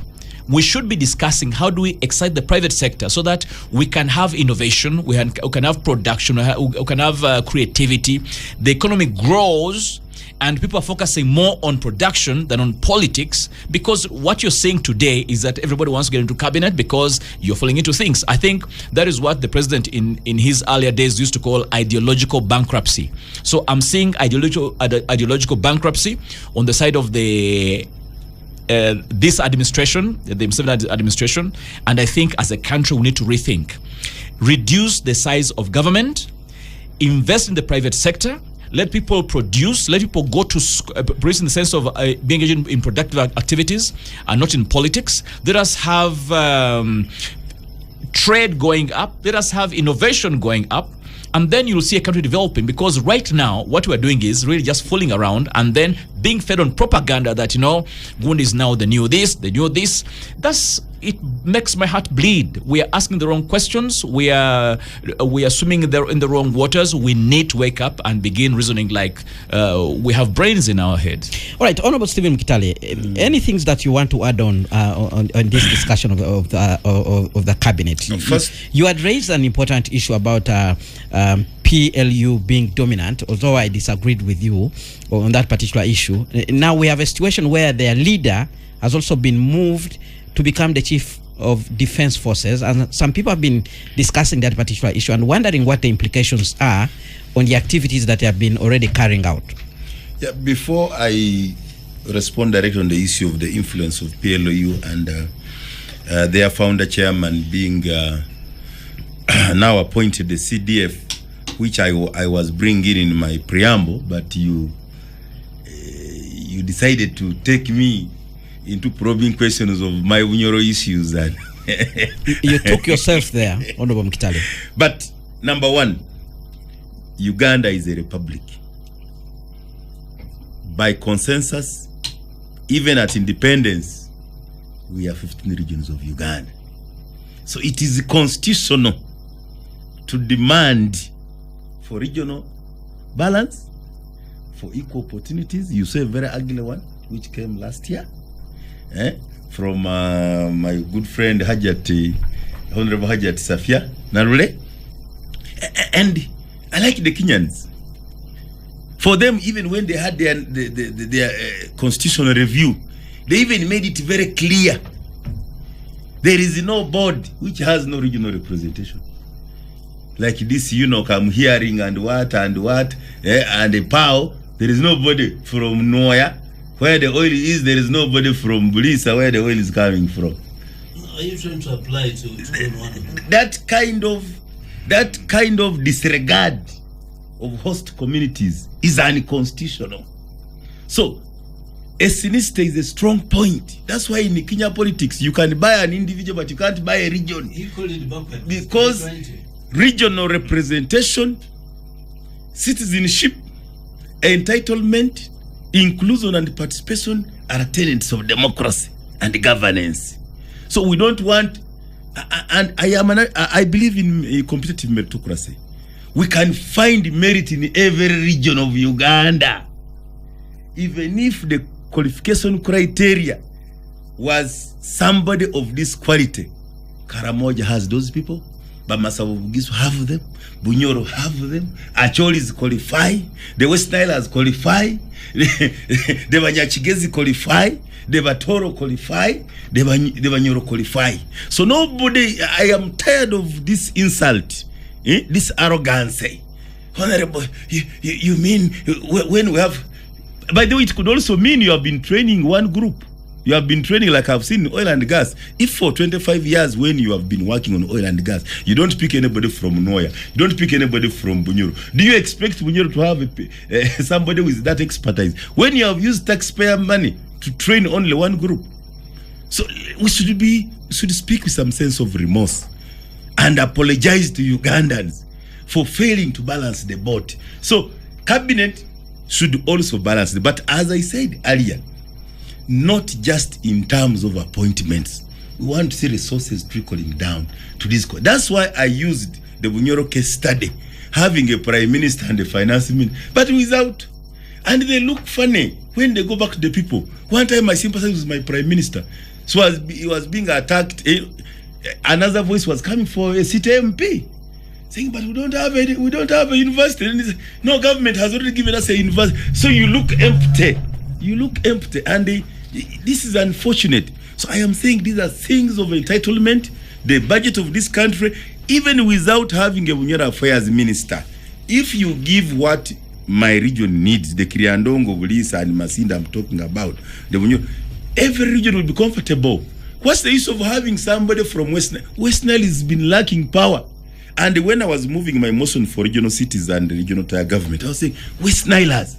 Speaker 4: We should be discussing how do we excite the private sector so that we can have innovation, we can have production, we can have creativity. The economy grows and people are focusing more on production than on politics, because what you're seeing today is that everybody wants to get into cabinet because you're falling into things. I think that is what the president in his earlier days used to call ideological bankruptcy. So I'm seeing ideological bankruptcy on the side of this administration, the Museveni administration, and I think as a country we need to rethink. Reduce the size of government, invest in the private sector, let people produce, let people go to produce in the sense of being engaged in productive activities and not in politics. Let us have trade going up, let us have innovation going up, and then you'll see a country developing. Because right now, what we're doing is really just fooling around and then being fed on propaganda that, Gund is now the new this, the new this. It makes my heart bleed. We are asking the wrong questions. We are swimming in the wrong waters. We need to wake up and begin reasoning like we have brains in our heads.
Speaker 1: All right, Honorable Stephen Mukitale, any things that you want to add on this discussion of the cabinet?
Speaker 3: First,
Speaker 1: you had raised an important issue about PLU being dominant, although I disagreed with you on that particular issue. Now we have a situation where their leader has also been moved to become the chief of defense forces, and some people have been discussing that particular issue and wondering what the implications are on the activities that they have been already carrying out.
Speaker 3: Yeah, before I respond directly on the issue of the influence of PLOU and their founder chairman being now appointed the CDF, which I was bringing in my preamble, but you decided to take me into probing questions of my Bunyoro issues. And
Speaker 1: you took yourself there, Honorable Mkitale.
Speaker 3: But number one, Uganda is a republic. By consensus, even at independence, we have 15 regions of Uganda. So it is constitutional to demand for regional balance, for equal opportunities. You saw a very ugly one, which came last year, from my good friend Honorable Hajat Safia Narule. And I like the Kenyans. For them, even when they had their constitutional review, they even made it very clear there is no board which has no regional representation. Like this, I'm hearing and what, and the POW, there is nobody from Noya. Where the oil is, there is nobody from Bulisa, where the oil is coming from.
Speaker 2: Are you trying to apply to one of them?
Speaker 3: That kind of disregard of host communities is unconstitutional. So, a sinister is a strong point. That's why in Kenya politics, you can buy an individual, but you can't buy a region.
Speaker 2: You call it backwards.
Speaker 3: Because regional representation, citizenship, entitlement, inclusion and participation are tenets of democracy and governance. So we don't want, and I believe in a competitive meritocracy. We can find merit in every region of Uganda. Even if the qualification criteria was somebody of this quality, Karamoja has those people, Bamasavu Bugisu have them, Bunyoro have them, Acholi is qualified, the West Nile has qualified, the Banyachigezi qualified, the Batoro qualified, the Banyoro qualified. So nobody, I am tired of this insult, this arrogance. Honorable, you mean when we have, by the way, it could also mean you have been training one group. You have been training, like I've seen, oil and gas. If for 25 years when you have been working on oil and gas, you don't pick anybody from Noya, you don't pick anybody from Bunyoro, do you expect Bunyoro to have somebody with that expertise when you have used taxpayer money to train only one group? So we should speak with some sense of remorse and apologize to Ugandans for failing to balance the boat. So cabinet should also balance it. But as I said earlier, not just in terms of appointments. We want to see resources trickling down to this. That's why I used the Bunyoro case study, having a prime minister and a finance minister, but without. And they look funny when they go back to the people. One time I sympathized with my prime minister. So he was being attacked. Another voice was coming for a city MP, saying, but we don't have a university. And he said, no, government has already given us a university. So you look empty. And this is unfortunate. So I am saying these are things of entitlement. The budget of this country, even without having a Bunyoro Affairs minister, if you give what my region needs, the Kriandongo, Bulisa and Masinda I'm talking about, the Bunyoro, every region will be comfortable. What's the use of having somebody from West Nile? West Nile has been lacking power. And when I was moving my motion for regional cities and regional tier government, I was saying, West Nilers.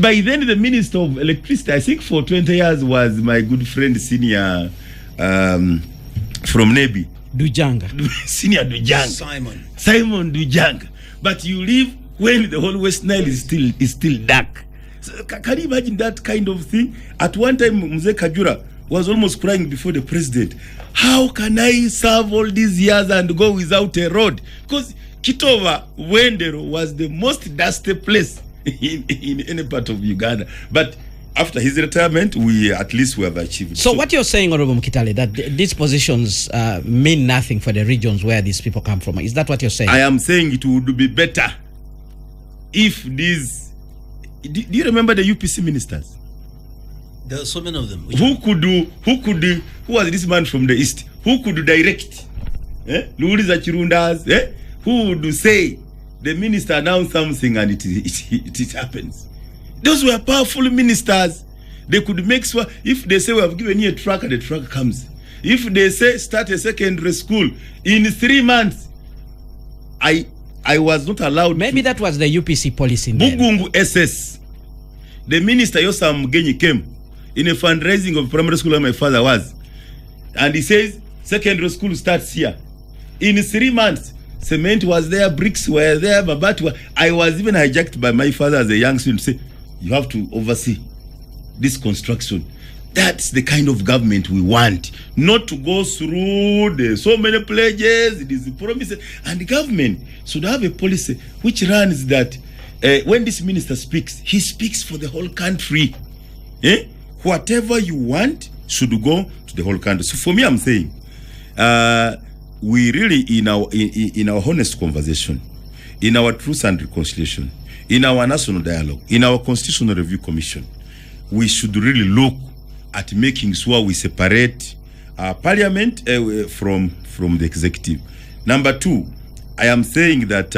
Speaker 3: By then, the Minister of Electricity, I think for 20 years, was my good friend, senior from Nebi.
Speaker 1: Dujanga.
Speaker 3: Senior Dujanga. Simon Dujanga. But you leave when the whole West Nile is still dark. So, can you imagine that kind of thing? At one time, Mzee Kajura was almost crying before the president. How can I serve all these years and go without a road? Because Kitova, Wendero was the most dusty place in any part of Uganda. But after his retirement, we have achieved.
Speaker 1: So what you're saying, Honorable Mkitale, that these positions mean nothing for the regions where these people come from. Is that what you're saying?
Speaker 3: I am saying it would be better if these... Do you remember the UPC ministers?
Speaker 2: There are so many of them.
Speaker 3: Who was this man from the east? Who could direct? Luliza Chirundas? Who would say the minister announced something and it happens? Those were powerful ministers They could make sure, if they say we have given you a truck and the truck comes. If they say start a secondary school in 3 months, I was not allowed.
Speaker 1: Maybe that was the UPC policy.
Speaker 3: Bugungu SS. The minister Yosam Mugenyi came in a fundraising of primary school where my father was. And he says secondary school starts here. In 3 months, cement was there, bricks were there, mabati. I was even hijacked by my father as a young student to say, you have to oversee this construction. That's the kind of government we want, not to go through the so many pledges, it is promises. And the government should have a policy which runs that when this minister speaks, he speaks for the whole country. Whatever you want should go to the whole country. So for me, I'm saying, we really, in our honest conversation, in our truth and reconciliation, in our national dialogue, in our constitutional review commission, we should really look at making sure we separate parliament from the executive. Number two, I am saying that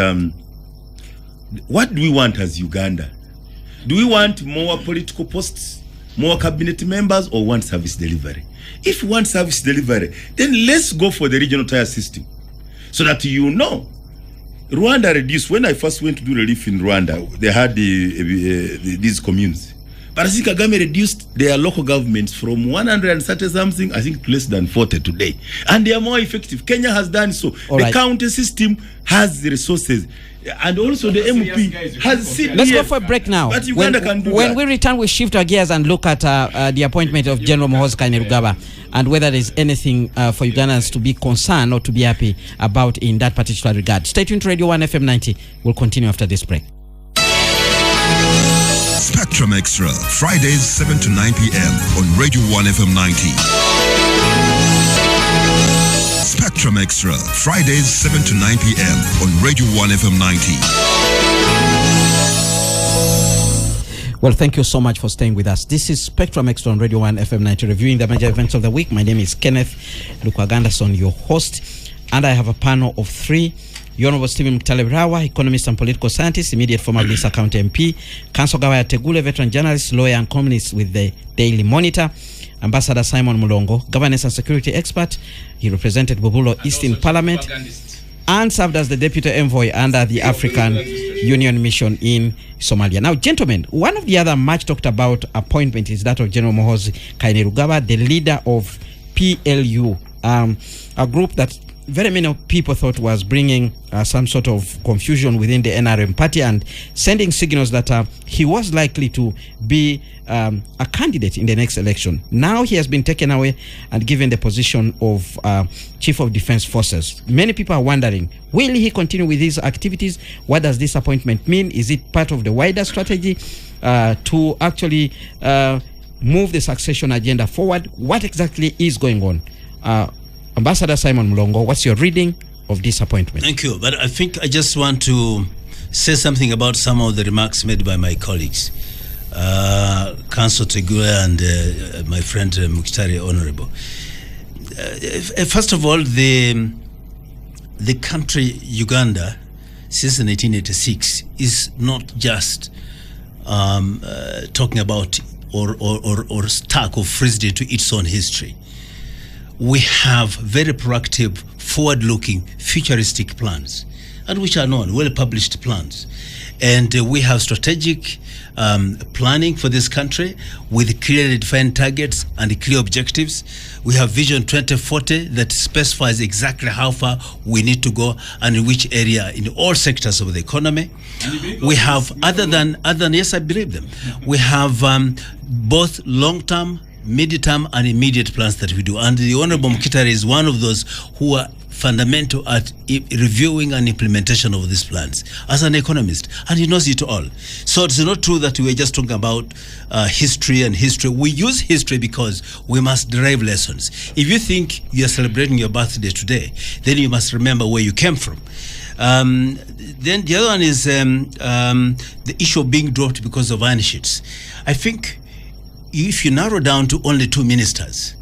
Speaker 3: what do we want as Uganda? Do we want more political posts, more cabinet members, or want service delivery? If we want service delivery, then let's go for the regional tier system, so that Rwanda reduced. When I first went to do relief in Rwanda, they had these communes. But I think Kagame reduced their local governments from 130 something, I think, to less than 40 today. And they are more effective. Kenya has done so. The county system has the resources. And also the MP has CPF.
Speaker 1: Let's go for a break now.
Speaker 3: But Uganda can do
Speaker 1: when
Speaker 3: that.
Speaker 1: we return, we shift our gears and look at the appointment of General Muhoozi Kainerugaba and whether there's anything for Ugandans to be concerned or to be happy about in that particular regard. Stay tuned to Radio 1 FM 90. We'll continue after this break.
Speaker 5: Spectrum Extra, Fridays 7 to 9 p.m. on Radio 1 FM 90. Spectrum Extra, Fridays 7 to 9 p.m. on Radio 1 FM 90.
Speaker 1: Well, thank you so much for staying with us. This is Spectrum Extra on Radio 1 FM 90, reviewing the major events of the week. My name is Kenneth Lukwagandason, your host, and I have a panel of three. The Honorable Stephen Mutale-Rawa, economist and political scientist, immediate former Lisa County MP, Council Gawaya Tegule, veteran journalist, lawyer and columnist with the Daily Monitor, Ambassador Simon Mulongo, governance and security expert. He represented Bubulo East in Parliament and served as the deputy envoy under the African Union Mission in Somalia. Now, gentlemen, one of the other much talked about appointment is that of General Muhoozi Kainerugaba, the leader of PLU, a group that very many people thought was bringing some sort of confusion within the NRM party and sending signals that he was likely to be a candidate in the next election. Now he has been taken away and given the position of Chief of Defense Forces. Many people are wondering, will he continue with his activities? What does this appointment mean? Is it part of the wider strategy to actually move the succession agenda forward? What exactly is going on? Ambassador Simon Mulongo, what's your reading of this appointment?
Speaker 2: Thank you. But I think I just want to say something about some of the remarks made by my colleagues, Councillor Tegule and my friend Mukhtari Honorable. First of all, the country Uganda since 1986 is not just talking about or stuck or freezed into its own history. We have very proactive, forward-looking, futuristic plans, and which are known, well-published plans. And we have strategic planning for this country with clearly defined targets and clear objectives. We have Vision 2040 that specifies exactly how far we need to go and in which area in all sectors of the economy. We have, other than yes, I believe them. We have both long-term, mid-term and immediate plans that we do, and the Honorable Mukhtari is one of those who are fundamental at reviewing and implementation of these plans as an economist, and he knows it all. So it's not true that we're just talking about history and history. We use history because we must derive lessons. If you think you're celebrating your birthday today, then you must remember where you came from. Then the other one is the issue of being dropped because of iron sheets. I think if you narrow down to only 2 ministers,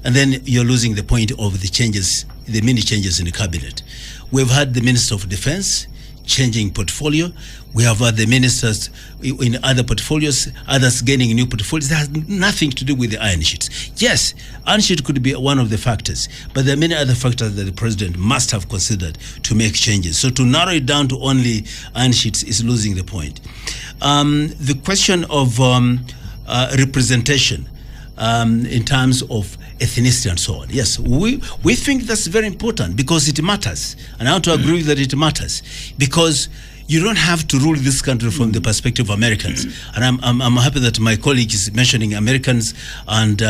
Speaker 2: and then you're losing the point of the changes, the many changes in the cabinet. We've had the Minister of Defense, changing portfolio. We have other ministers in other portfolios, others gaining new portfolios. That has nothing to do with the iron sheets. Yes, iron sheet could be one of the factors, but there are many other factors that the president must have considered to make changes. So to narrow it down to only iron sheets is losing the point. The question of representation in terms of ethnicity and so on. Yes, we think that's very important because it matters. And I want to agree that it matters because you don't have to rule this country from the perspective of Americans. And I'm happy that my colleague is mentioning Americans and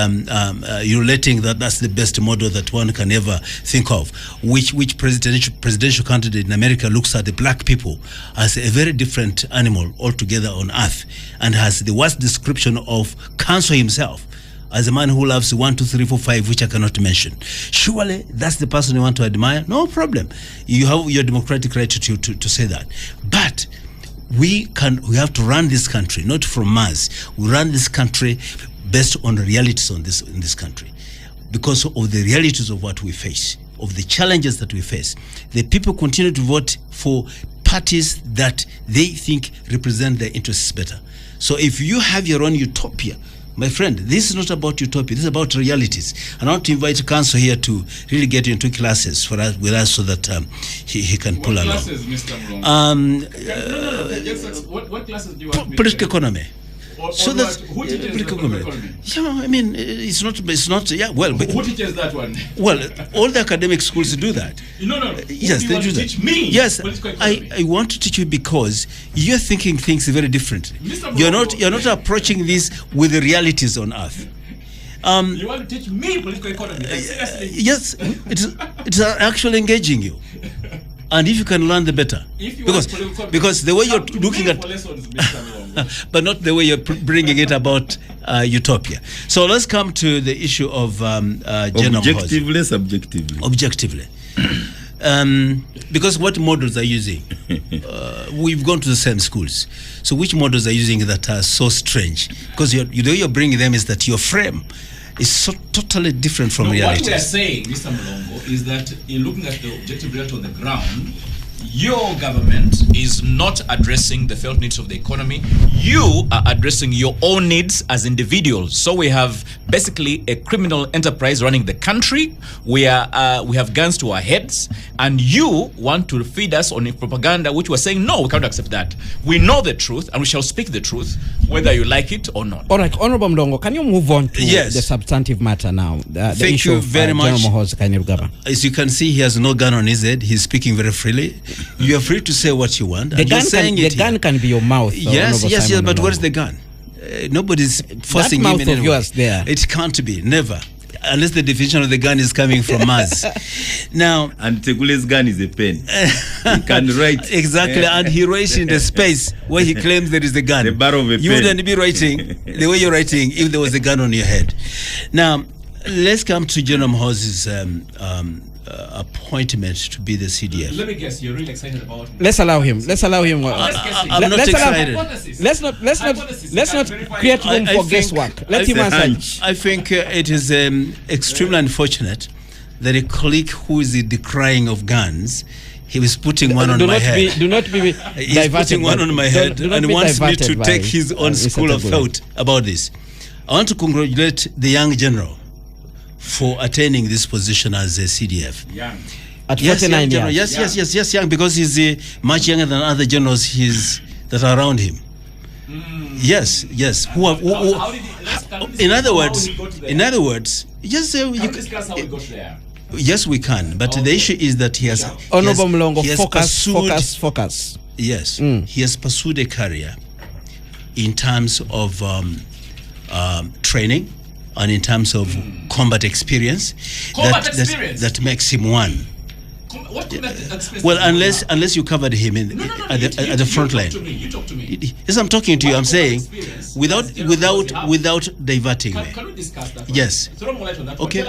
Speaker 2: you're relating that that's the best model that one can ever think of. Which presidential candidate in America looks at the black people as a very different animal altogether on earth and has the worst description of cancer himself as a man who loves 1, 2, 3, 4, 5, which I cannot mention. Surely that's the person you want to admire? No problem. You have your democratic right to say that. But we have to run this country, not from Mars. We run this country based on realities in this country. Because of the realities of what we face, of the challenges that we face. The people continue to vote for parties that they think represent their interests better. So if you have your own utopia, my friend, this is not about utopia. This is about realities. And I want to invite Council here to really get into classes with us so that he can pull along. What classes, Mr. Mlongo? What classes do you want? Political economy. So that's
Speaker 6: who teaches political economy?
Speaker 2: Yeah, I mean, it's not. Yeah, well, but
Speaker 6: who teaches that one?
Speaker 2: Well, all the academic schools do that.
Speaker 6: No.
Speaker 2: Yes, they do that.
Speaker 6: Teach me.
Speaker 2: Yes, I want to teach you because you're thinking things very differently. You're not approaching this with the realities on earth.
Speaker 6: You want to teach me political economy? Seriously?
Speaker 2: Yes, it's actually engaging you. And if you can learn, the better. Because the way you're looking at, but not the way you're bringing it about utopia. So let's come to the issue of
Speaker 3: objectively, subjectively.
Speaker 2: Objectively. Because what models are using? We've gone to the same schools. So which models are using that are so strange? Because the way you're bringing them is that your frame is so totally different from reality.
Speaker 6: What we are saying, Mr. Mlongo, is that in looking at the objective reality on the ground, your government is not addressing the felt needs of the economy. You are addressing your own needs as individuals. So we have basically a criminal enterprise running the country. We have guns to our heads, and you want to feed us on propaganda, which we're saying no, we can't accept that. We know the truth, and we shall speak the truth, whether you like it or not.
Speaker 1: All right, Honorable Mlongo, can you move on to the substantive matter now? The issue of General Muhoozi Kainerugaba.
Speaker 2: As you can see, he has no gun on his head. He's speaking very freely. You are free to say what you want.
Speaker 1: The gun can be your mouth.
Speaker 2: Yes, but where's the gun? Nobody's forcing
Speaker 1: that mouth
Speaker 2: him in
Speaker 1: of yours there.
Speaker 2: It can't be, never. Unless the definition of the gun is coming from Mars. Now,
Speaker 3: and Tegule's gun is a pen. He can write.
Speaker 2: Exactly, and he writes in the space where he claims there is a gun.
Speaker 3: The barrel of a
Speaker 2: you
Speaker 3: pen.
Speaker 2: wouldn't be writing the way you're writing if there was a gun on your head. Now, let's come to General Muhoozi's appointment to be the CDF.
Speaker 6: Let me guess, you're really excited about it.
Speaker 1: Let's allow him.
Speaker 2: I'm not excited.
Speaker 1: Let's not create room for guesswork. Let him answer.
Speaker 2: I think it is extremely unfortunate that a colleague who is decrying of guns, he was putting one on my head.
Speaker 1: Do not be
Speaker 2: He's
Speaker 1: diverted.
Speaker 2: putting one on my head and wants me to take his own school of thought about this. I want to congratulate the young general for attaining this position as a CDF.
Speaker 6: Young.
Speaker 1: At 49
Speaker 2: years. Yes, young, because he's much younger than other generals that are around him. Yes. In other words, yes,
Speaker 6: discuss how we got there.
Speaker 2: Yes, we can. But the issue is that he has.
Speaker 1: Honorable Mlongo, focus.
Speaker 2: Yes, he has pursued a career in terms of training and in terms of combat experience. That makes him one.
Speaker 6: What experience?
Speaker 2: Well, unless you covered him at the front line.
Speaker 6: You talk to me.
Speaker 2: Yes, I'm talking to you. I'm saying without diverting me.
Speaker 6: Can we discuss that?
Speaker 2: Yes.
Speaker 6: Throw more light on that.
Speaker 2: Okay.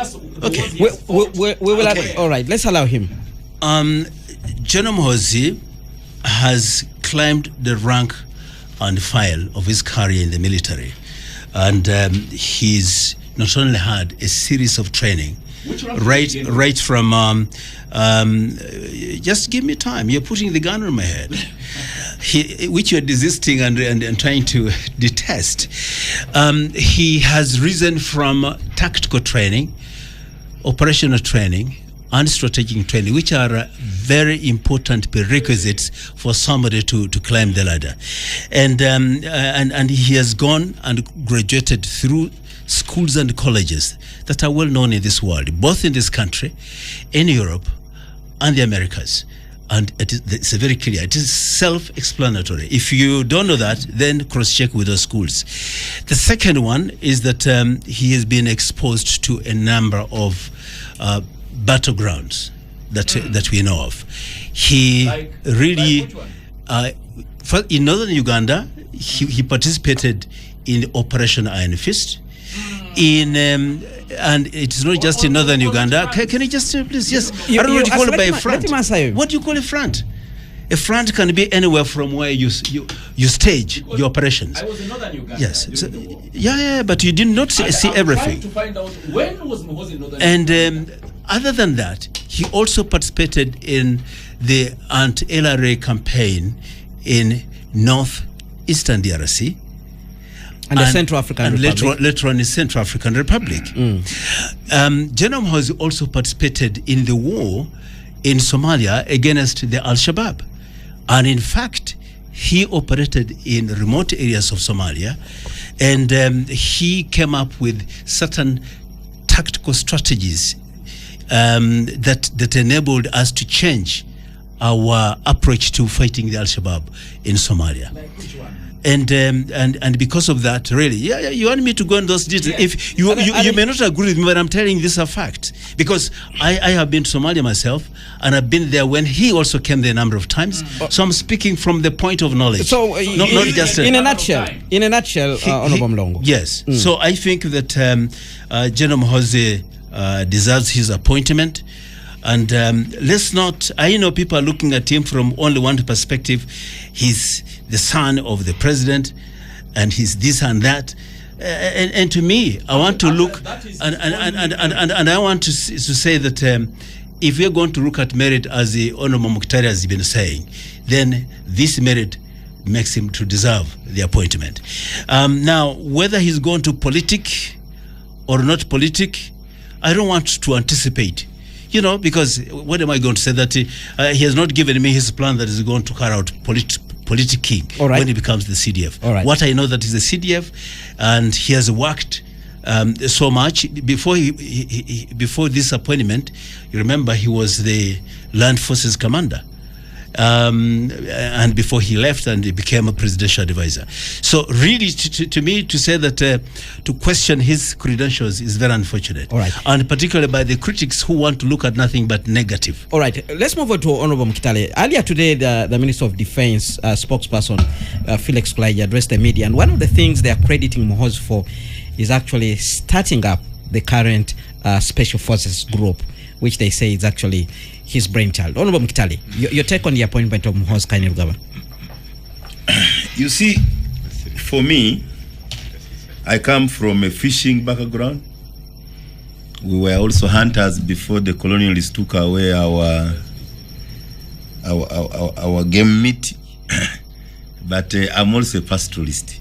Speaker 1: We will. All right. Let's allow him.
Speaker 2: General Muhoozi has climbed the rank and file of his career in the military, and he's not only had a series of training,
Speaker 6: Which rank
Speaker 2: right,
Speaker 6: did you gain?
Speaker 2: right from. Just give me time. You're putting the gun on my head, which you're desisting and trying to detest. He has risen from tactical training, operational training, and strategic training, which are very important prerequisites for somebody to climb the ladder. And he has gone and graduated through schools and colleges that are well known in this world, both in this country, in Europe, and the Americas. And it's very clear. It is self-explanatory. If you don't know that, then cross-check with those schools. The second one is that he has been exposed to a number of battlegrounds that we know of. He
Speaker 6: Like
Speaker 2: really,
Speaker 6: which one?
Speaker 2: in northern Uganda, he participated in Operation Iron Fist. And it's not just in northern Uganda. Can you just please just? I don't know what you call it by a front.
Speaker 1: Let him answer you.
Speaker 2: What do you call a front? A front can be anywhere from where you stage your operations.
Speaker 6: I was in northern Uganda.
Speaker 2: Yes,
Speaker 6: during
Speaker 2: so,
Speaker 6: the war.
Speaker 2: yeah, but you did not see
Speaker 6: I'm trying
Speaker 2: everything.
Speaker 6: to find out when was Muhoozi in northern
Speaker 2: And
Speaker 6: Uganda.
Speaker 2: other than that, he also participated in the anti-LRA campaign in northeastern DRC.
Speaker 1: And the Central African Republic.
Speaker 2: Later on in Central African Republic. General Muhoozi also participated in the war in Somalia against the Al-Shabaab. And in fact, he operated in remote areas of Somalia, and he came up with certain tactical strategies that enabled us to change our approach to fighting the Al-Shabaab in Somalia.
Speaker 6: Like which one?
Speaker 2: And because of that, really, you want me to go in those details?
Speaker 6: Yeah.
Speaker 2: If you may not agree with me, but I'm telling you this is a fact, because I have been to Somalia myself, and I've been there when he also came there a number of times. So I'm speaking from the point of knowledge.
Speaker 1: So,
Speaker 2: not just
Speaker 1: in a nutshell, Honorable Mlongo.
Speaker 2: Yes. So I think that General Muhoozi deserves his appointment. And let's not, I know people are looking at him from only one perspective. He's the son of the president, and he's this and that. And to me, I want to look, and I want to say that if we're going to look at merit as the Honorable Muktari has been saying, then this merit makes him to deserve the appointment. Now, whether he's going to politic or not politic, I don't want to anticipate. You know, because what am I going to say? That he has not given me his plan that is going to carry out politicking when he becomes the CDF.
Speaker 1: All right.
Speaker 2: What I know that is the CDF, and he has worked so much before before this appointment. You remember he was the Land Forces Commander, and before he left and he became a presidential advisor. So really, to me, to say that to question his credentials is very unfortunate.
Speaker 1: All right.
Speaker 2: And particularly by the critics who want to look at nothing but negative.
Speaker 1: All right, let's move on to Honorable Mkitale. Earlier today, the Minister of Defense spokesperson, Felix Kulayigye, addressed the media, and one of the things they are crediting Muhoozi for is actually starting up the current Special Forces Group, which they say is actually his brainchild. Honorable Mkitale, your take on the appointment of Muhoozi Kainerugaba?
Speaker 3: You see, for me, I come from a fishing background. We were also hunters before the colonialists took away our game meat. But I'm also a pastoralist.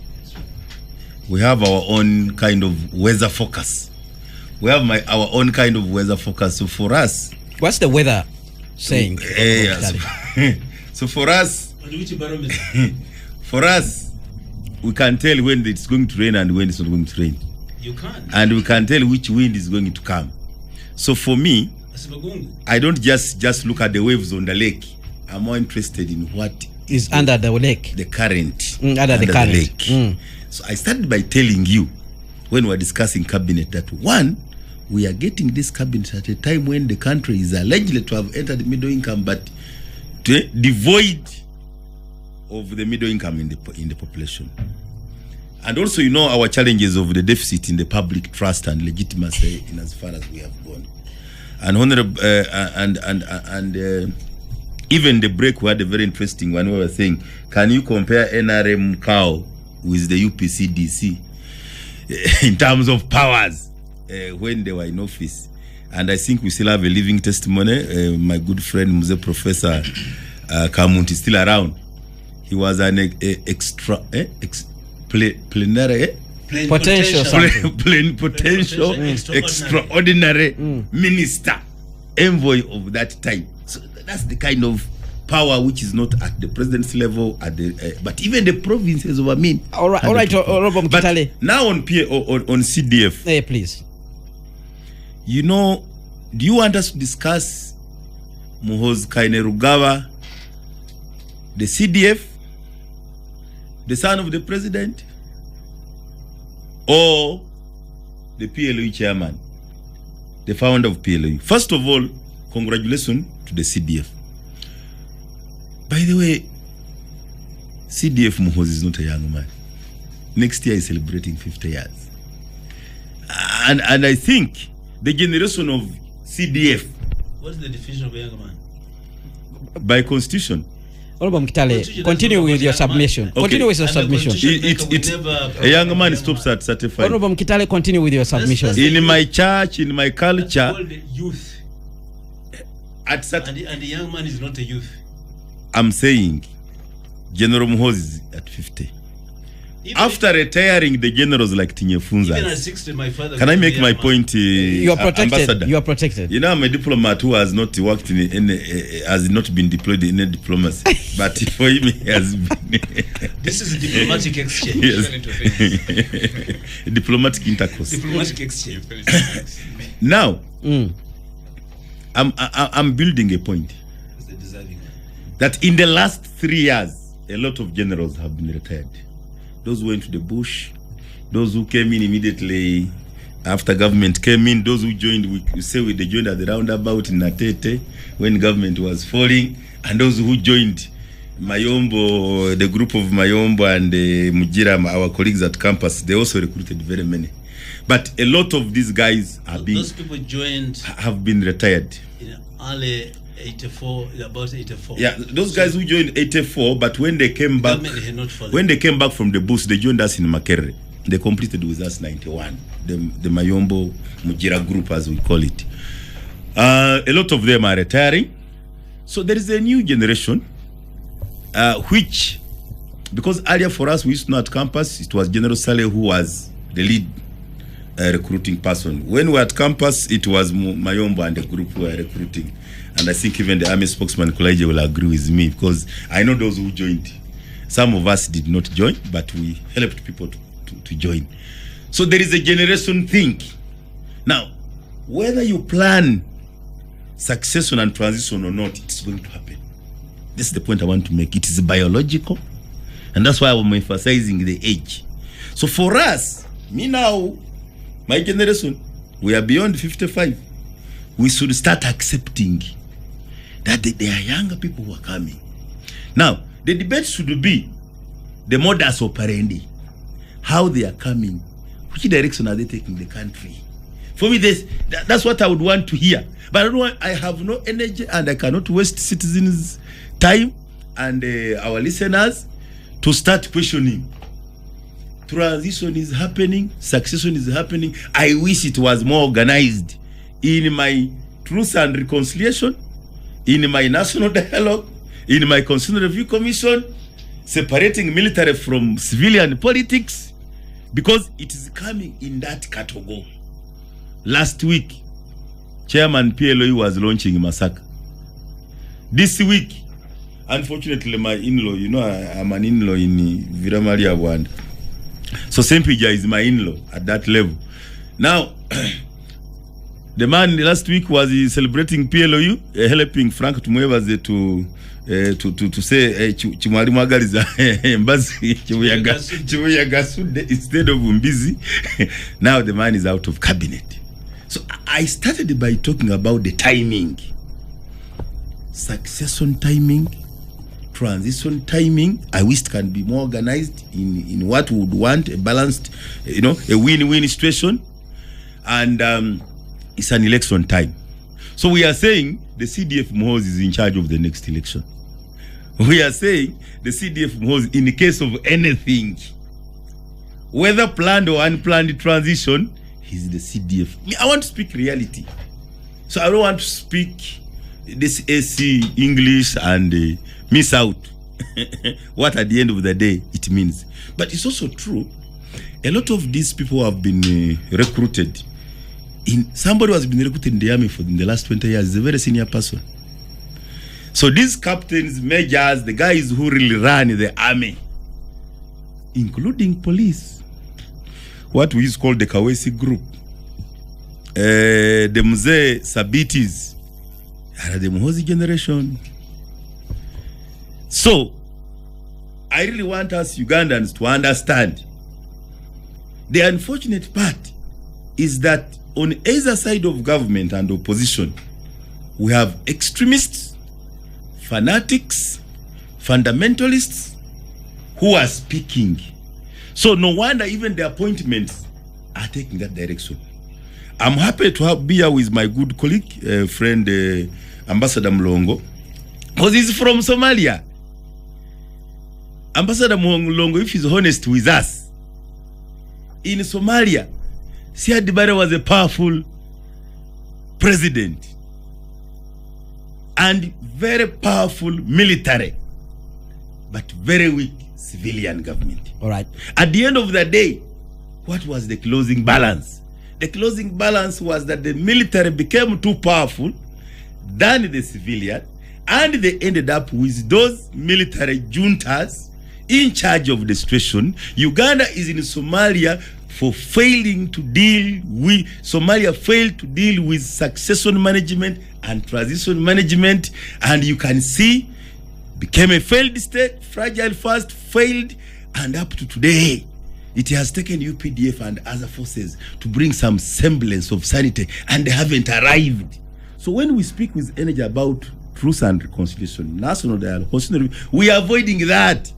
Speaker 3: We have our own kind of weather focus. We have our own kind of weather focus. So for us,
Speaker 1: what's the weather saying?
Speaker 3: So for us, for us, we can tell when it's going to rain and when it's not going to rain.
Speaker 2: You can't.
Speaker 3: And we can tell which wind is going to come. So for me, I don't just look at the waves on the lake. I'm more interested in what
Speaker 1: is under the lake.
Speaker 3: The current.
Speaker 1: Under the current.
Speaker 3: Lake. So I started by telling you, when we were discussing cabinet, that one, we are getting this cabinet at a time when the country is alleged to have entered middle income, but devoid of the middle income in the population. And also, you know, our challenges of the deficit in the public trust and legitimacy in as far as we have gone. And honorable, even the break, we had a very interesting one. We were saying, can you compare NRM cow with the UPCDC in terms of powers? when they were in office. And I think we still have a living testimony. My good friend, Muse Professor Kamunti, is still around. He was an extraordinary minister, envoy of that time. So that's the kind of power which is not at the president's level, at the but even the provinces of Amin.
Speaker 1: All right, Honorable Mkitale.
Speaker 3: Now on CDF.
Speaker 1: Hey, please.
Speaker 3: You know, do you want us to discuss Muhoozi Kainerugaba, the CDF, the son of the president, or the PLU chairman, the founder of PLU? First of all, congratulations to the CDF. By the way, CDF Muhoozi is not a young man. Next year is celebrating 50 years. And I think the generation of CDF.
Speaker 2: What's the definition of a young man?
Speaker 3: By constitution.
Speaker 1: Honorable Mkitale, continue with your submission.
Speaker 3: Okay.
Speaker 1: Continue with your submission.
Speaker 3: A young man stops at 35.
Speaker 1: Honorable Mkitale, continue with your submission.
Speaker 3: In my church, in my culture,
Speaker 2: that's called youth.
Speaker 3: And
Speaker 2: the young man is not a youth.
Speaker 3: I'm saying General Muhoozi is at 50.
Speaker 2: Even
Speaker 3: after retiring the generals like Tinyefunza.
Speaker 2: Even at 60, my father.
Speaker 3: Can I make my point,
Speaker 1: you are protected.
Speaker 3: Ambassador?
Speaker 1: You are protected.
Speaker 3: You know, I'm a diplomat who has not worked in any, has not been deployed in any diplomacy. But for him, he has been.
Speaker 2: This is a diplomatic exchange.
Speaker 3: Yes. Diplomatic intercourse.
Speaker 2: Diplomatic exchange.
Speaker 3: Now, I'm building a point that in the last 3 years, a lot of generals have been retired. Those who went to the bush, those who came in immediately after government came in, those who joined, they joined at the roundabout in Natete when government was falling, and those who joined Mayombo, the group of Mayombo and Mujira, our colleagues at campus, they also recruited very many. But a lot of these guys
Speaker 2: those people joined
Speaker 3: have been retired.
Speaker 2: In early 84, about 84.
Speaker 3: Yeah, those guys who joined 84, but when they came back, from the bush, they joined us in Makerere. They completed with us 91, the Mayombo Mujira group, as we call it. A lot of them are retiring. So there is a new generation, which, because earlier for us, we used to know at campus, it was General Saleh who was the lead recruiting person. When we were at campus, it was Mayombo and the group who were recruiting. And I think even the army spokesman Kulaije will agree with me, because I know those who joined. Some of us did not join, but we helped people to join. So there is a generation thing. Now, whether you plan succession and transition or not, it's going to happen. This is the point I want to make. It is biological, and that's why I'm emphasizing the age. So for us, me now, my generation, we are beyond 55. We should start accepting that there are younger people who are coming. Now, the debate should be the modus operandi, how they are coming, which direction are they taking the country. For me, that's what I would want to hear. But I have no energy, and I cannot waste citizens' time and our listeners to start questioning. Transition is happening, succession is happening. I wish it was more organized. In my Truth and Reconciliation, in my national dialogue, in my Constitutional Review Commission, separating military from civilian politics, because it is coming in that category. Last week, Chairman PLOE was launching Masaka. This week, unfortunately, my in-law, you know, I'm an in-law in Viramaria Wanda. So Sempija is my in-law at that level. Now, the man last week was celebrating PLOU, helping Frank Tumwebaze to say Chimwali Magaliza Mbazi Chimuyagasude instead of Mbizi. Now the man is out of cabinet. So I started by talking about the timing, succession timing, transition timing. I wish it can be more organized in what we would want, a balanced, a win-win situation. And it's an election time. So we are saying the CDF Muhoozi is in charge of the next election. We are saying the CDF Muhoozi, in case of anything, whether planned or unplanned transition, He's the CDF. I want to speak reality. So I don't want to speak this AC English and miss out what at the end of the day it means. But it's also true, a lot of these people have been recruited. Somebody who has been recruited in the army for in the last 20 years is a very senior person. So these captains, majors, the guys who really run the army, including police, what we used to call the Kawesi group, the Mzee Sabitis, the Muhozi generation. So, I really want us Ugandans to understand the unfortunate part is that on either side of government and opposition, we have extremists, fanatics, fundamentalists who are speaking. So no wonder even the appointments are taking that direction. I'm happy to be here with my good colleague, friend, Ambassador Mlongo, because he's from Somalia. Ambassador Mlongo, if he's honest with us, in Somalia, Siad Barre was a powerful president and very powerful military, but very weak civilian government.
Speaker 1: All right.
Speaker 3: At the end of the day, what was the closing balance? The closing balance was that the military became too powerful than the civilian, and they ended up with those military juntas in charge of the situation. Uganda is in Somalia for failing to deal with, Somalia failed to deal with succession management and transition management, and you can see, became a failed state, fragile first, failed, and up to today, it has taken UPDF and other forces to bring some semblance of sanity, and they haven't arrived. So when we speak with energy about truth and reconciliation, national dialogue, we are avoiding that,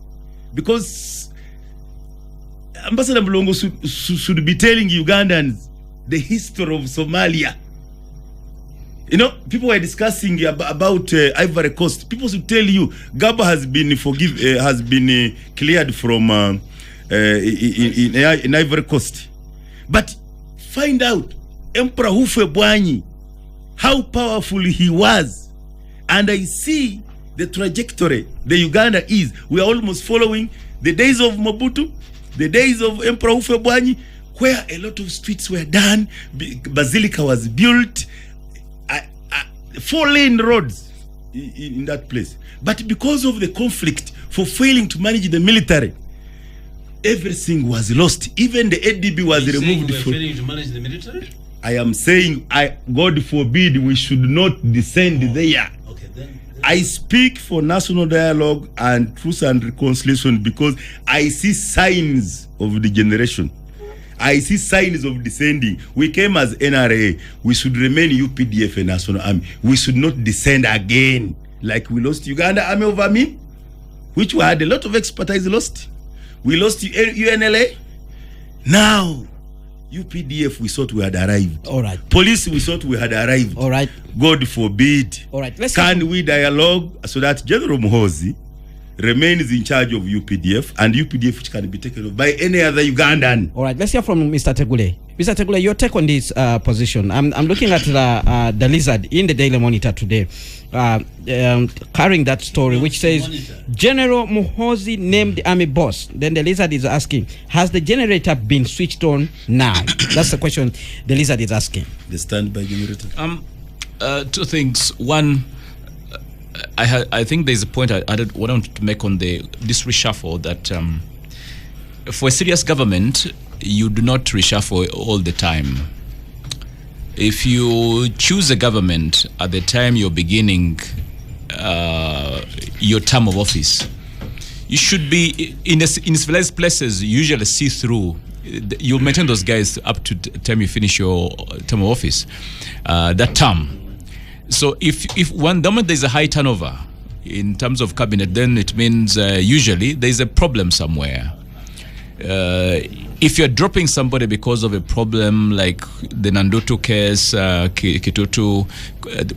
Speaker 3: because Ambassador Mlongo should be telling Ugandans the history of Somalia. You know, people were discussing about Ivory Coast. People should tell you, Gaba has been cleared from in Ivory Coast. But find out Emperor Hufebwanyi, how powerful he was. And I see the trajectory the Uganda is. We are almost following the days of Mobutu, the days of Emperor Hufebwanyi, where a lot of streets were done, basilica was built, 4-lane roads in that place. But because of the conflict, for failing to manage the military, everything was lost. Even the ADB was removed.
Speaker 2: Failing to manage the military?
Speaker 3: I am saying, God forbid, we should not descend there.
Speaker 2: Okay, then
Speaker 3: I speak for national dialogue and truth and reconciliation because I see signs of degeneration. I see signs of descending. We came as NRA. We should remain UPDF and National Army. We should not descend again like we lost Uganda Army of Army, which we had a lot of expertise lost. We lost UNLA. Now, UPDF, we thought we had arrived.
Speaker 1: All right.
Speaker 3: Police, we thought we had arrived.
Speaker 1: All right.
Speaker 3: God forbid.
Speaker 1: All right.
Speaker 3: Can we dialogue so that General Muhozi remains in charge of UPDF, and UPDF which can be taken over by any other Ugandan?
Speaker 1: All right, let's hear from Mr. Tegule. Mr. Tegule, your take on this position. I'm looking at the Lizard in the Daily Monitor today, carrying that story which says General Muhozi named the army boss. Then the Lizard is asking, has the generator been switched on now? That's the question the Lizard is asking.
Speaker 3: The standby generator.
Speaker 4: Two things. One, I think there's a point I wanted to make on this reshuffle that for a serious government, you do not reshuffle all the time. If you choose a government at the time you're beginning your term of office, you should be in civilized places. Usually see through. You'll maintain those guys up to the time you finish your term of office, that term. So if one moment there's a high turnover in terms of cabinet, then it means usually there's a problem somewhere. If you're dropping somebody because of a problem like the Nandutu case, Kitutu,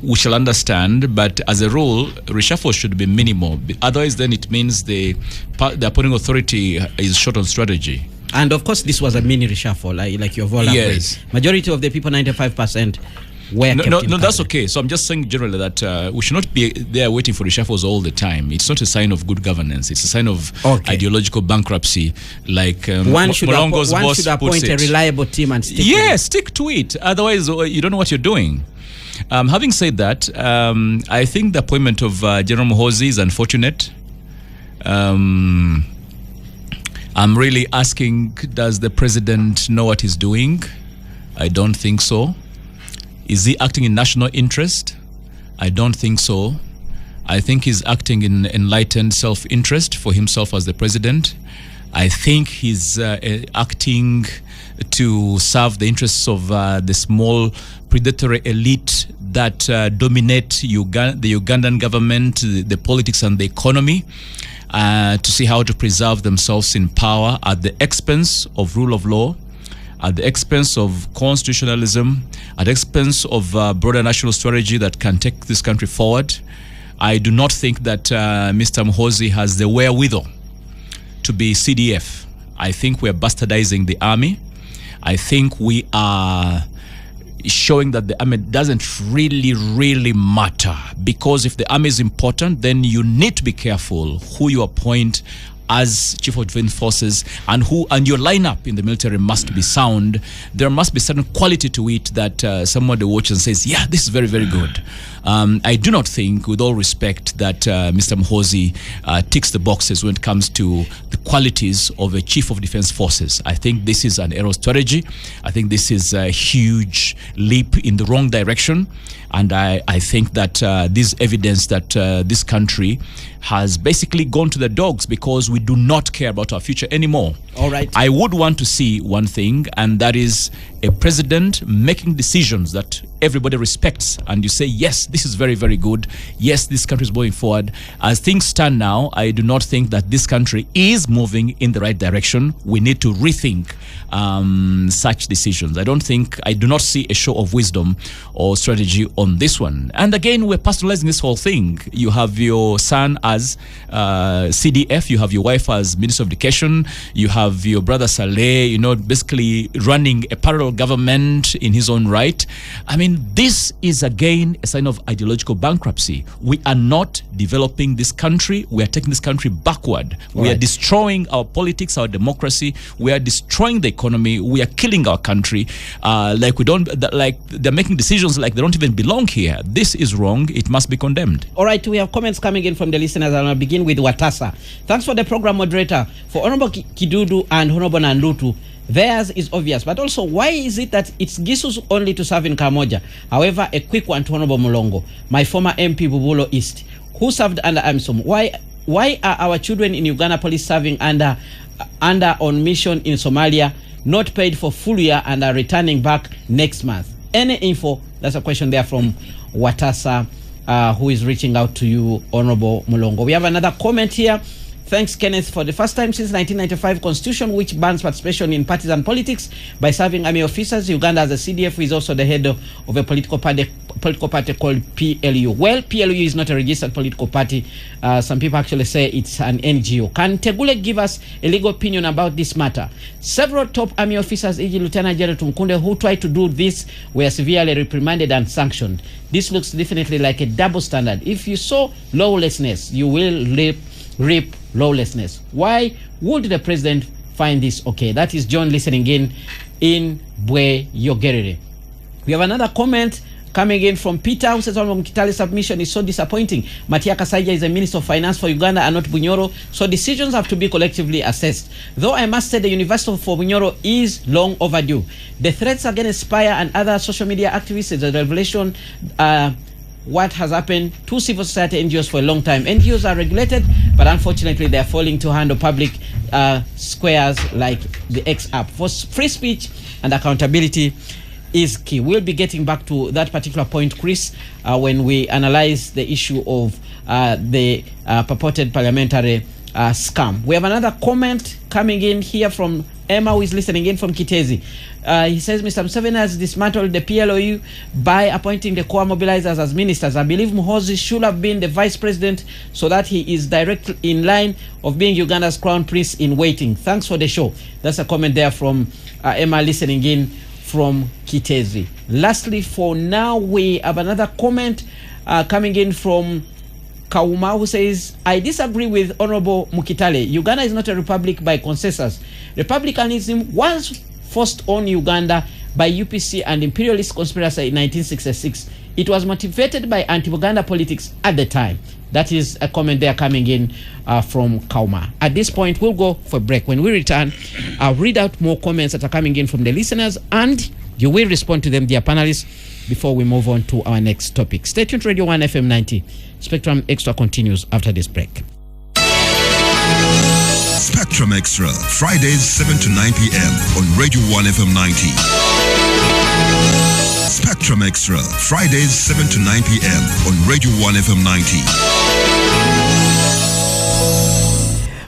Speaker 4: we shall understand, but as a rule, reshuffle should be minimal. Otherwise, then it means the appointing authority is short on strategy.
Speaker 1: And of course, this was a mini reshuffle, like you've all agreed.
Speaker 4: Yes.
Speaker 1: Majority of the people, 95%, were kept in
Speaker 4: No, that's
Speaker 1: cabinet.
Speaker 4: okay. So I'm just saying generally that we should not be there waiting for reshuffles all the time. It's not a sign of good governance. It's a sign of ideological bankruptcy, like
Speaker 1: one should
Speaker 4: Mulongo's boss puts
Speaker 1: appoint a
Speaker 4: it.
Speaker 1: reliable team and stick with
Speaker 4: Yeah,
Speaker 1: it.
Speaker 4: stick to it. Otherwise, you don't know what you're doing. Having said that, I think the appointment of General Muhoozi is unfortunate. I'm really asking, does the president know what he's doing? I don't think so. Is he acting in national interest? I don't think so. I think he's acting in enlightened self-interest for himself as the president. I think he's acting to serve the interests of the small predatory elite that dominate the Ugandan government, the politics and the economy, to see how to preserve themselves in power at the expense of rule of law, at the expense of constitutionalism, at the expense of broader national strategy that can take this country forward. I do not think that Mr. Muhoozi has the wherewithal to be CDF. I think we're bastardizing the army. I think we are showing that the army doesn't really matter, because if the army is important, then you need to be careful who you appoint as chief of defense forces, and your lineup in the military must be sound. There must be certain quality to it that somebody watches and says, yeah, this is very, very good. I do not think, with all respect, that Mr. Muhoozi ticks the boxes when it comes to the qualities of a chief of defense forces. I think this is an error strategy. I think this is a huge leap in the wrong direction. And I think that this evidence that this country has basically gone to the dogs because we do not care about our future anymore.
Speaker 1: All right.
Speaker 4: I would want to see one thing, and that is a president making decisions that everybody respects, and you say, yes, this is very, very good. Yes, this country is moving forward. As things stand now, I do not think that this country is moving in the right direction. We need to rethink such decisions. I do not see a show of wisdom or strategy on this one. And again, we're personalizing this whole thing. You have your son as CDF, you have your wife as Minister of Education, you have your brother Saleh, basically running a parallel government in his own right. I mean, this is again a sign of ideological bankruptcy. We are not developing this country. We are taking this country backward. We are destroying our politics, our democracy. We are destroying the economy. We are killing our country. Like they're making decisions like they don't even belong here. This is wrong. It must be condemned.
Speaker 1: All right, we have comments coming in from the listeners, and I'll begin with Watasa. Thanks for the program, moderator. For Honorable Kidudu and Honorable Nandutu, theirs is obvious, but also, why is it that it's Gisu's only to serve in Kamoja? However, a quick one to Honorable Mulongo, my former MP Bubulo East, who served under AMISOM. Why are our children in Uganda police serving under on mission in Somalia, not paid for full year and are returning back next month? Any info? That's a question there from Watasa, who is reaching out to you, Honorable Mulongo. We have another comment here. Thanks, Kenneth. For the first time since 1995, constitution which bans participation in partisan politics by serving army officers. Uganda as a CDF is also the head of a political party called PLU. Well, PLU is not a registered political party. Some people actually say it's an NGO. Can Tegule give us a legal opinion about this matter? Several top army officers, e.g. Lieutenant General Tumukunde, who tried to do this, were severely reprimanded and sanctioned. This looks definitely like a double standard. If you sow lawlessness, you will reap lawlessness. Why would the president find this okay? That is John listening in Bwe Yogerere. We have another comment coming in from Peter, who says Kitale's submission is so disappointing. Matia Kasaija is a Minister of Finance for Uganda and not Bunyoro, so decisions have to be collectively assessed. Though I must say the University for Bunyoro is long overdue. The threats against Spire and other social media activists is a revelation what has happened to civil society NGOs for a long time. NGOs are regulated, but unfortunately they are falling to handle public squares like the X app. For free speech and accountability is key. We'll be getting back to that particular point, Chris, when we analyze the issue of the purported parliamentary scam. We have another comment coming in here from Emma, who is listening in from Kitezi. He says, Mr. Museveni has dismantled the PLOU by appointing the core mobilizers as ministers. I believe Muhoozi should have been the vice president so that he is directly in line of being Uganda's crown prince in waiting. Thanks for the show. That's a comment there from Emma listening in from Kitezi. Lastly, for now, we have another comment coming in from Kauma, who says, I disagree with Honorable Mukitale. Uganda is not a republic by consensus. Republicanism was forced on Uganda by UPC and imperialist conspiracy in 1966. It was motivated by anti-Uganda politics at the time. That is a comment there coming in from Kauma. At this point, we'll go for a break. When we return, I'll read out more comments that are coming in from the listeners, and you will respond to them, dear panelists, before we move on to our next topic. Stay tuned to Radio 1 FM 90. Spectrum Extra continues after this break.
Speaker 5: Spectrum Extra, Fridays 7 to 9 p.m. on Radio 1 FM 90. Spectrum Extra, Fridays 7 to 9 p.m. on Radio 1 FM 90.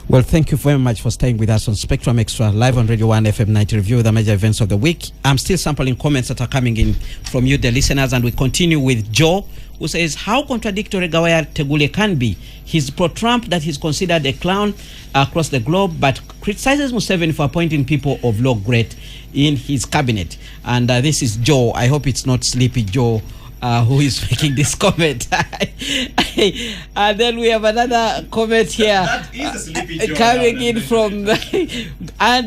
Speaker 1: Well, thank you very much for staying with us on Spectrum Extra, live on Radio 1 FM 90, review of the major events of the week. I'm still sampling comments that are coming in from you, the listeners, and we continue with Joe, who says, how contradictory Gawaya Tegule can be. He's pro-Trump, that he's considered a clown across the globe, but criticizes Museveni for appointing people of low grade in his cabinet. And this is Joe. I hope it's not Sleepy Joe who is making this comment. And then we have another comment here coming in from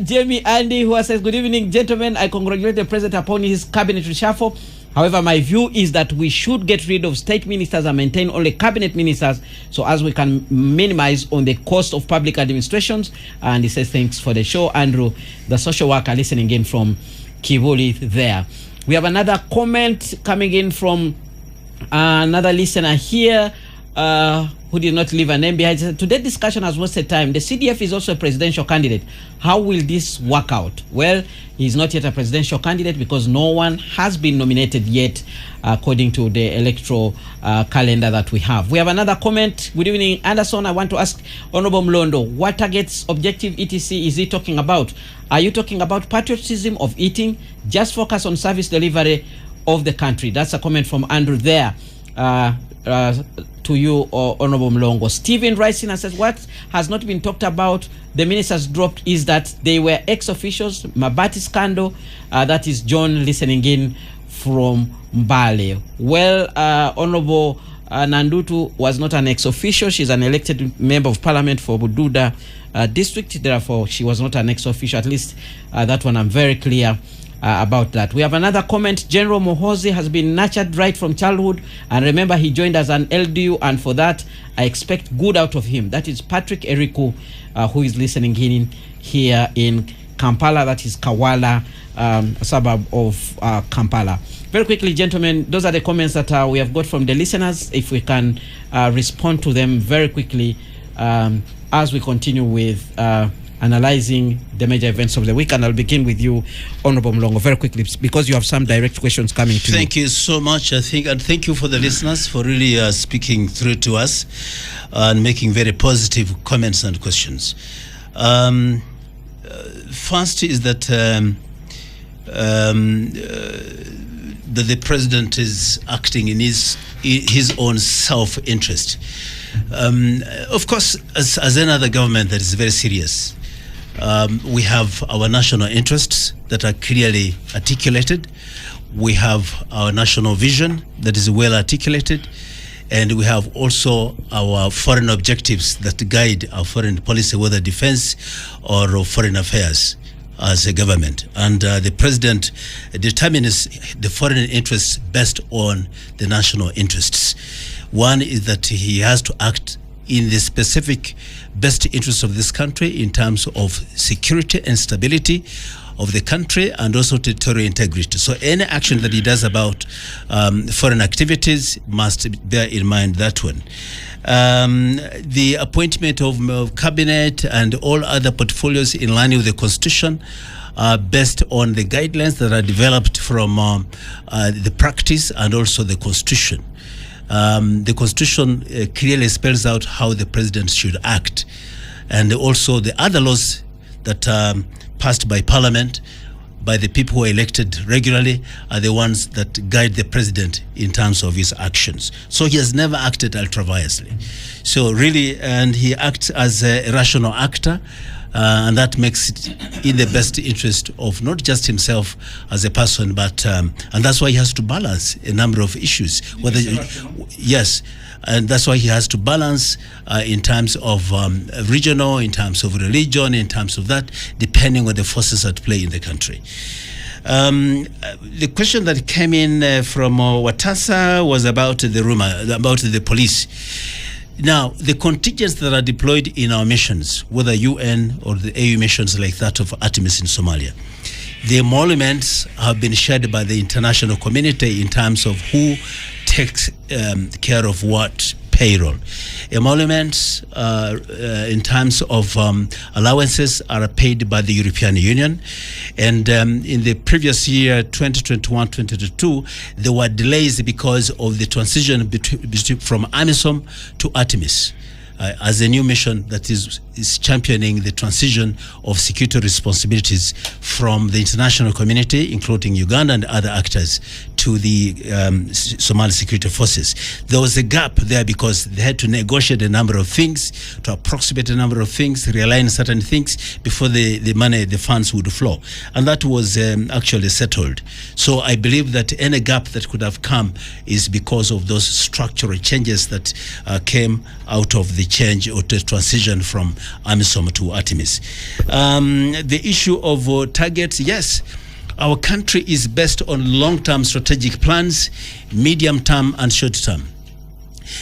Speaker 1: Jamie Andy, who says, good evening, gentlemen. I congratulate the president upon his cabinet reshuffle. However, my view is that we should get rid of state ministers and maintain only cabinet ministers so as we can minimize on the cost of public administrations. And he says, thanks for the show, Andrew, the social worker listening in from Kivuli there. We have another comment coming in from another listener here who did not leave a name behind. He said, today's discussion has wasted time. The CDF is also a presidential candidate. How will this work out? Well, he's not yet a presidential candidate because no one has been nominated yet according to the electoral calendar that we have. We have another comment. Good evening, Anderson. I want to ask Honorable Mlondo, what targets, objective, etc. is he talking about? Are you talking about patriotism of eating? Just focus on service delivery of the country. That's a comment from Andrew there. To you, Honorable Mlongo. Stephen Rising says, what has not been talked about, the ministers dropped, is that they were ex-officials. Mabati scandal, that is John listening in from Mbale. Well, Honorable Nandutu was not an ex-official. She's an elected member of parliament for Bududa district. Therefore, she was not an ex-official. At least that one I'm very clear about that. We have another comment. General Muhoozi has been nurtured right from childhood, and remember, he joined as an LDU, and for that I expect good out of him. That is Patrick Eriku, who is listening in here in Kampala. That is Kawala, a suburb of Kampala. Very quickly, gentlemen, those are the comments that we have got from the listeners. If we can respond to them very quickly as we continue with analyzing the major events of the week. And I'll begin with you, Honorable Mlongo, very quickly, because you have some direct questions coming to you.
Speaker 2: Thank you so much. I think, and thank you for the listeners for really speaking through to us and making very positive comments and questions. First is that the president is acting in his own self-interest. Of course, as any other government that is very serious, we have our national interests that are clearly articulated. We have our national vision that is well articulated. And we have also our foreign objectives that guide our foreign policy, whether defense or foreign affairs as a government. And the president determines the foreign interests based on the national interests. One is that he has to act in the specific best interests of this country in terms of security and stability of the country and also territorial integrity. So any action that he does about foreign activities must bear in mind that one. The appointment of cabinet and all other portfolios in line with the Constitution based on the guidelines that are developed from the practice and also the Constitution. The Constitution clearly spells out how the president should act. and also the other laws that are passed by Parliament, by the people who are elected regularly, are the ones that guide the president in terms of his actions. So he has never acted ultra-viriously. So really, and he acts as a rational actor, and that makes it in the best interest of not just himself as a person, but and that's why he has to balance a number of issues. Whether yes, and that's why he has to balance in terms of regional, in terms of religion, in terms of that, depending on the forces at play in the country. The question that came in from Watasa was about the rumor about the police. Now, the contingents that are deployed in our missions, whether UN or the AU missions like that of Artemis in Somalia, the emoluments have been shared by the international community in terms of who takes care of what payroll. Emoluments in terms of allowances are paid by the European Union, and in the previous year 2021-2022 there were delays because of the transition from AMISOM to Artemis as a new mission that is championing the transition of security responsibilities from the international community, including Uganda and other actors, to the Somali security forces. There was a gap there because they had to negotiate a number of things, to approximate a number of things, realign certain things before the money, the funds would flow. And that was actually settled. So I believe that any gap that could have come is because of those structural changes that came out of the change or the transition from AMISOM to Artemis. The issue of targets, yes, our country is based on long-term strategic plans, medium-term and short-term.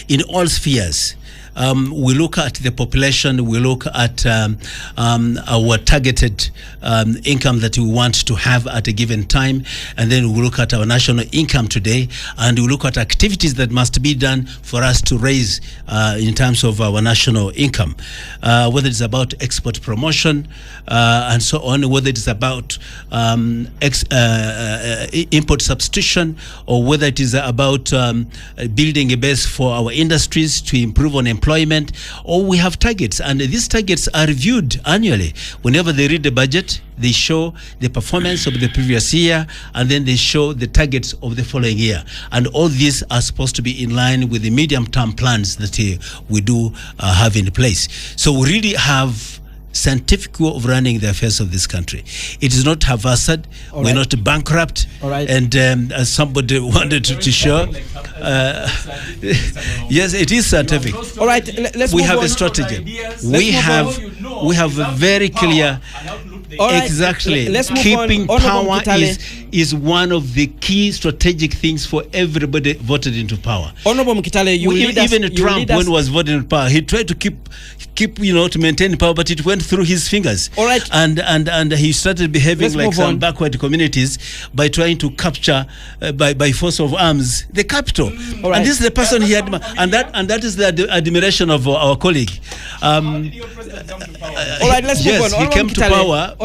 Speaker 2: In all spheres, we look at the population, we look at our targeted income that we want to have at a given time, and then we look at our national income today, and we look at activities that must be done for us to raise in terms of our national income, whether it's about export promotion and so on, whether it's about import substitution, or whether it is about building a base for our industries to improve on employment, or we have targets, and these targets are reviewed annually. Whenever they read the budget, they show the performance of the previous year, and then they show the targets of the following year. And all these are supposed to be in line with the medium-term plans that we do have in place. So we really have scientific way of running the affairs of this country. It is not haphazard. We're not bankrupt. And as somebody wanted to show, yes, it is scientific.
Speaker 1: All right, let's
Speaker 2: we
Speaker 1: move
Speaker 2: have
Speaker 1: on.
Speaker 2: a strategy. We have a very clear.
Speaker 1: All right,
Speaker 2: exactly.
Speaker 1: let's move
Speaker 2: Keeping
Speaker 1: on.
Speaker 2: power
Speaker 1: Kitale
Speaker 2: is one of the key strategic things for everybody voted into power.
Speaker 1: Honorable Mkitale,
Speaker 2: Even Trump, when was voted in power, he tried to keep to maintain power, but it went through his fingers.
Speaker 1: All right.
Speaker 2: And he started behaving like some backward communities by trying to capture by force of arms the capital.
Speaker 1: All right.
Speaker 2: And this is the person he had, and that is the admiration of our colleague.
Speaker 1: All right, let's move
Speaker 2: yes,
Speaker 1: on.
Speaker 2: he came to power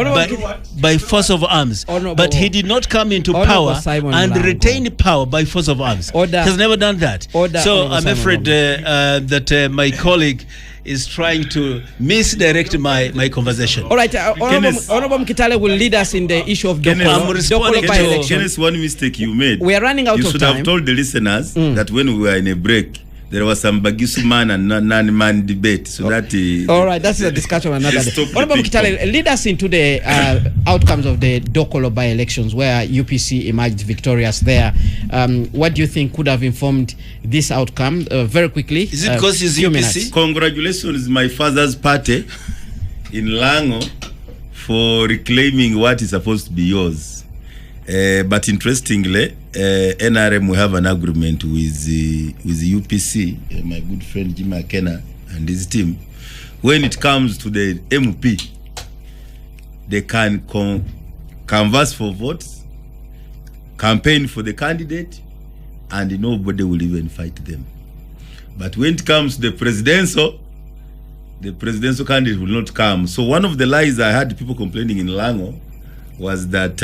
Speaker 2: by force of arms, but he did not come into power and retain power by force of arms. He has never done that. So I'm afraid that my colleague is trying to misdirect my conversation.
Speaker 1: All right, Honorable Mkitale will lead us in the issue of Dokolo by-election.
Speaker 3: Kenneth, one mistake you made.
Speaker 1: We are running out of time.
Speaker 3: You should have told the listeners that when we were in a break, there was some Bagisu man and non-man debate. So that.
Speaker 1: All right, that's a discussion another day. Honorable Mkitale, lead us into the outcomes of the Dokolo by-elections, where UPC emerged victorious there. What do you think could have informed this outcome? Very quickly.
Speaker 2: Is it because he's UPC?
Speaker 3: Minutes. Congratulations, my father's party in Lango, for reclaiming what is supposed to be yours. But interestingly, NRM, we have an agreement with the UPC, my good friend Jim McKenna and his team. When it comes to the MP, they can canvass for votes, campaign for the candidate, and nobody will even fight them. But when it comes to the presidential candidate will not come. So one of the lies I had people complaining in Lango was that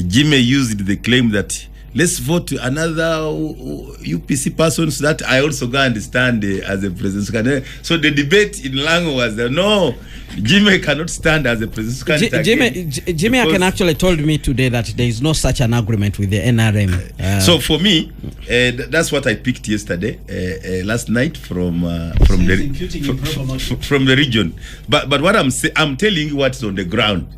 Speaker 3: Jimmy used the claim that let's vote another UPC person so that I also go and as a presidential candidate. So the debate in Lango was that no, Jimmy cannot stand as a presidential candidate.
Speaker 1: Jimmy Aken actually told me today that there is no such an agreement with the NRM.
Speaker 3: So for me, that's what I picked yesterday, last night from the region. But what I'm telling you what's on the ground.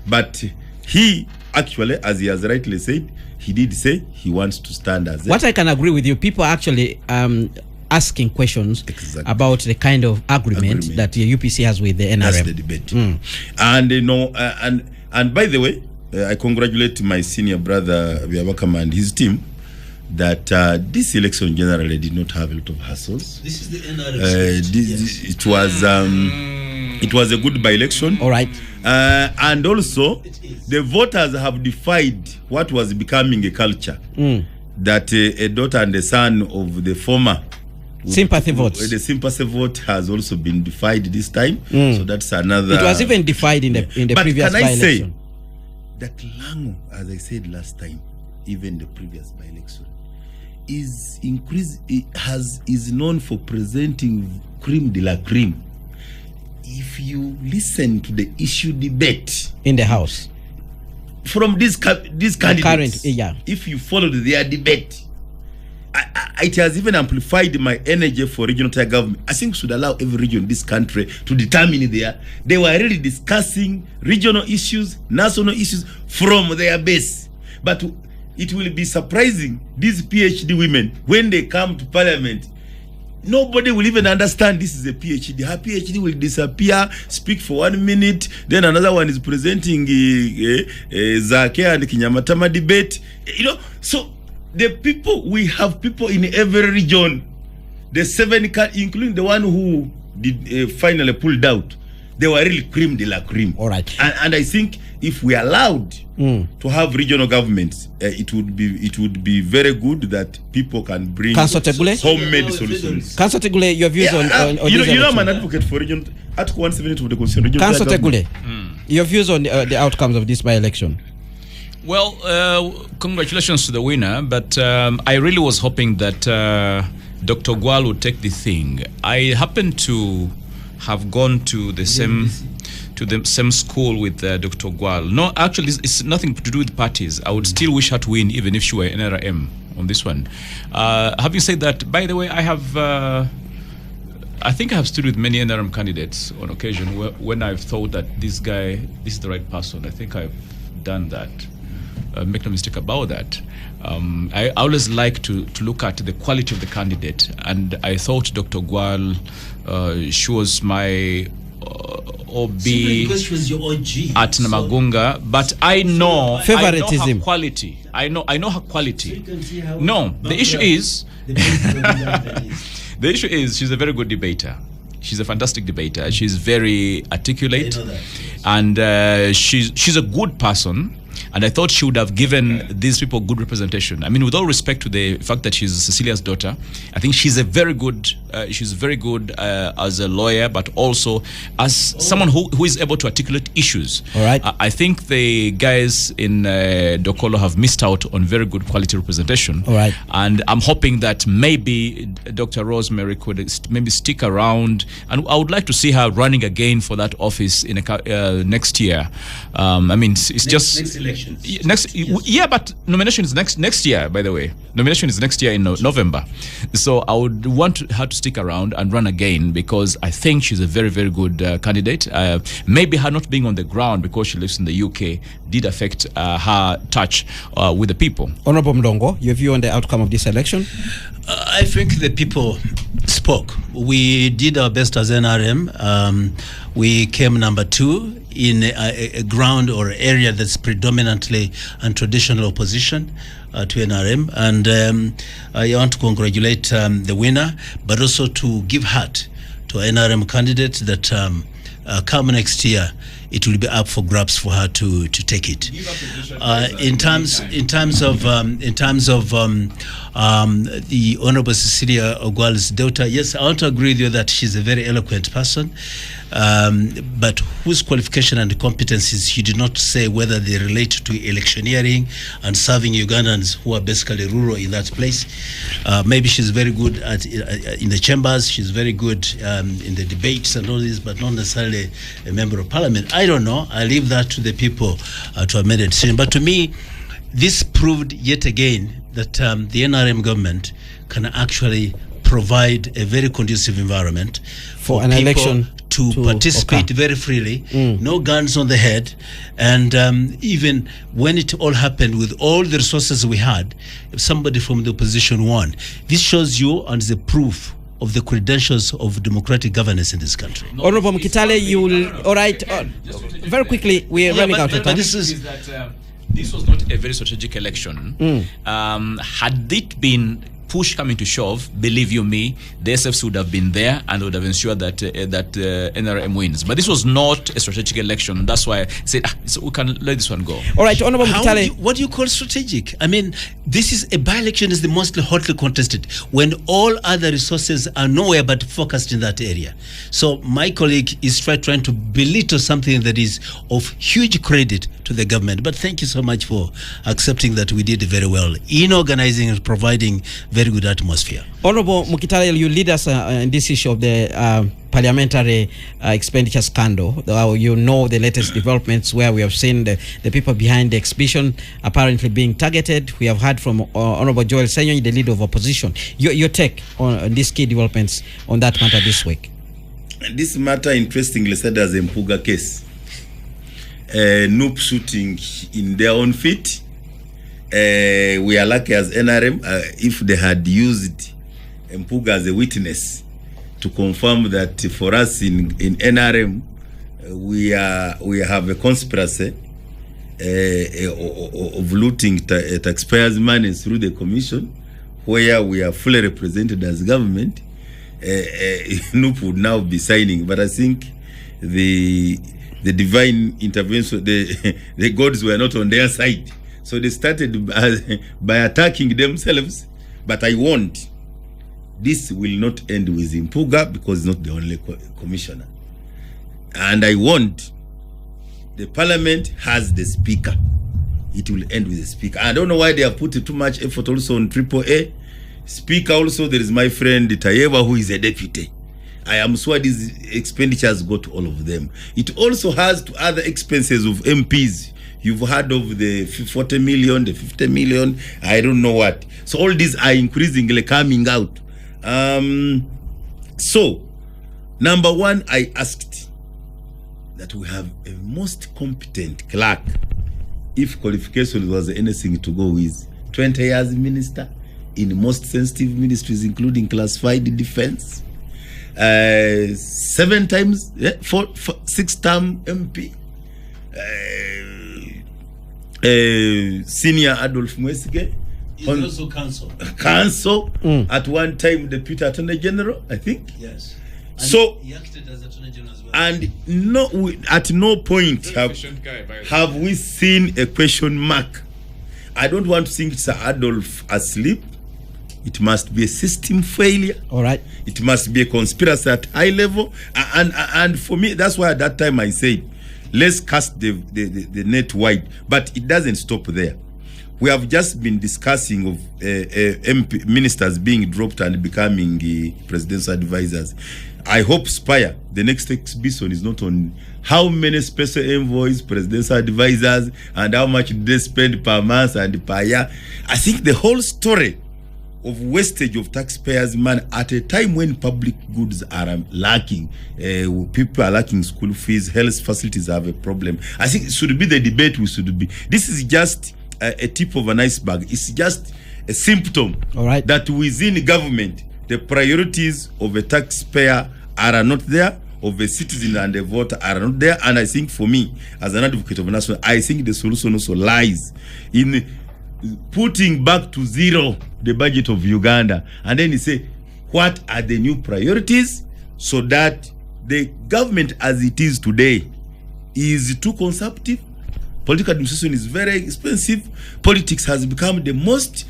Speaker 3: But he actually, as he has rightly said, he did say he wants to stand as
Speaker 1: what I can agree with you. People are actually asking questions about the kind of agreement that the UPC has with the NRM.
Speaker 3: That's the debate. And you know, and by the way, I congratulate my senior brother Byabakama and his team that this election generally did not have a lot of hassles.
Speaker 2: This is the NRM.
Speaker 3: It was a good by-election.
Speaker 1: All right.
Speaker 3: And also, the voters have defied what was becoming a culture, that a daughter and a son of the former
Speaker 1: sympathy votes.
Speaker 3: The sympathy vote has also been defied this time. So that's another.
Speaker 1: It was even defied in the previous by-election. But can I say
Speaker 3: that Lango, as I said last time, even the previous by-election, is known for presenting creme de la creme. If you listen to the issue debate
Speaker 1: in the House
Speaker 3: from these candidates, if you followed their debate, it has even amplified my energy for regional tier government. I think we should allow every region in this country to determine they were really discussing regional issues, national issues from their base. But it will be surprising, these PhD women, when they come to parliament, nobody will even understand this is a PhD. Her PhD will disappear, speak for 1 minute, then another one is presenting Zake and Kinyamatama debate. You know, so we have people in every region. The 7, including the one who did finally pulled out, they were really creme de la creme.
Speaker 1: All right.
Speaker 3: And I think if we allowed to have regional governments, it would be very good that people can bring homemade solutions.
Speaker 1: Councillor Tegule, your views on
Speaker 3: you know I'm an advocate for region Article 172 of the Constitution.
Speaker 1: Councillor Tegule, your views on the outcomes of this by-election.
Speaker 4: Well, congratulations to the winner, but I really was hoping that Dr. Gwal would take the thing. I happen to have gone to the same school with Dr. Gwal. No, actually, it's nothing to do with parties. I would still wish her to win, even if she were NRM on this one. Having said that, by the way, I think I have stood with many NRM candidates on occasion when I've thought that this is the right person. I think I've done that. Make no mistake about that. I always like to look at the quality of the candidate, and I thought Dr. Gwal, she was my OB
Speaker 2: because she was your OG
Speaker 4: at Namagunga, but I know
Speaker 1: favoritism.
Speaker 4: Her quality. I know her quality. No, the issue is the issue is she's a very good debater. She's a fantastic debater. She's very articulate, and she's a good person. And I thought she would have given these people good representation. I mean, with all respect to the fact that she's Cecilia's daughter, I think she's very good as a lawyer, but also as someone who is able to articulate issues.
Speaker 1: All right.
Speaker 4: I think the guys in Dokolo have missed out on very good quality representation.
Speaker 1: All right.
Speaker 4: And I'm hoping that maybe Dr. Rosemary could maybe stick around, and I would like to see her running again for that office in next year. I mean, it's just
Speaker 2: next elections.
Speaker 4: Yeah, but nomination is next year. By the way, nomination is next year in November. So I would want her to stick around and run again, because I think she's a very, very good candidate. Maybe her not being on the ground because she lives in the UK did affect her touch with the people.
Speaker 1: Honorable Mdongo, your view on the outcome of this election?
Speaker 2: I think the people spoke. We did our best as NRM. We came number 2 in a ground or area that's predominantly and traditional opposition to NRM. And I want to congratulate the winner, but also to give heart to NRM candidate that come next year, it will be up for grabs for her to take it. In terms of the Honorable Cecilia Ogwal's daughter, yes, I want to agree with you that she's a very eloquent person. but whose qualification and competencies, you did not say whether they relate to electioneering and serving Ugandans who are basically rural in that place. Maybe she's very good in the chambers, she's very good in the debates and all this, but not necessarily a member of parliament. I don't know. I leave that to the people to have made a decision. But to me, this proved yet again that the NRM government can actually provide a very conducive environment
Speaker 1: for an
Speaker 2: people
Speaker 1: election
Speaker 2: to participate very freely, no guns on the head, and even when it all happened with all the resources we had, somebody from the opposition won. This shows you and is a proof of the credentials of democratic governance in this country.
Speaker 1: Honorable Mkitale, you will, all right, very quickly, we are running out of time.
Speaker 2: This is
Speaker 6: that this was not a very strategic election. Had it been push coming to shove, believe you me, the SFs would have been there and would have ensured that NRM wins. But this was not a strategic election. That's why I said so we can let this one go.
Speaker 1: All right, Honorable Mkitale.
Speaker 2: What do you call strategic? I mean, this is a by-election is the most hotly contested when all other resources are nowhere but focused in that area. So my colleague is trying to belittle something that is of huge credit to the government. But thank you so much for accepting that we did very well in organizing and providing very good atmosphere.
Speaker 1: Honorable Mkitale, you lead us in this issue of the parliamentary expenditure scandal. You know the latest developments where we have seen the people behind the exhibition apparently being targeted. We have heard from Honorable Joel Senyonyi, the leader of opposition. Your take on these key developments on that matter this week?
Speaker 3: This matter, interestingly said, as a Mpuga case. Noob shooting in their own feet. We are lucky as NRM if they had used Mpuga as a witness to confirm that for us in NRM we have a conspiracy of looting taxpayers' money through the commission, where we are fully represented as government. Noob would now be signing, but I think the divine intervention, the gods were not on their side. So they started by attacking themselves. But I warned, this will not end with Mpuga because it's not the only commissioner. And I warned, the parliament has the speaker. It will end with the speaker. I don't know why they have put too much effort also on AAA. Speaker also, there is my friend Tayeva, who is a deputy. I am sure these expenditures go to all of them. It also has to other expenses of MPs. You've heard of the 40 million, the 50 million, I don't know what. So all these are increasingly coming out. So, number one, I asked that we have a most competent clerk, if qualification was anything to go with. 20 years minister in most sensitive ministries, including classified defense. 7 times, 6-term MP. Senior Adolf Mwesige.
Speaker 2: He's also
Speaker 3: counsel. At one time, Deputy Attorney General, I think.
Speaker 2: Yes. And
Speaker 3: so
Speaker 2: he acted as Attorney General as well.
Speaker 3: And at no point have we seen a question mark. I don't want to think it's Adolf asleep. It must be a system failure.
Speaker 1: All right.
Speaker 3: It must be a conspiracy at high level. And for me, that's why at that time I said, let's cast the net wide. But it doesn't stop there. We have just been discussing of MP ministers being dropped and becoming presidential advisors. I hope Spire, the next exhibition, is not on how many special envoys, presidential advisors, and how much they spend per month and per year. I think the whole story of wastage of taxpayers' money at a time when public goods are lacking, people are lacking school fees, health facilities have a problem. I think it should be the debate we should be. This is just a tip of an iceberg. It's just a symptom that within government, the priorities of a taxpayer are not there, of a citizen and a voter are not there. And I think for me, as an advocate of national, I think the solution also lies in putting back to zero the budget of Uganda, and then you say, what are the new priorities, so that the government as it is today is too consumptive. Political administration is very expensive. Politics has become the most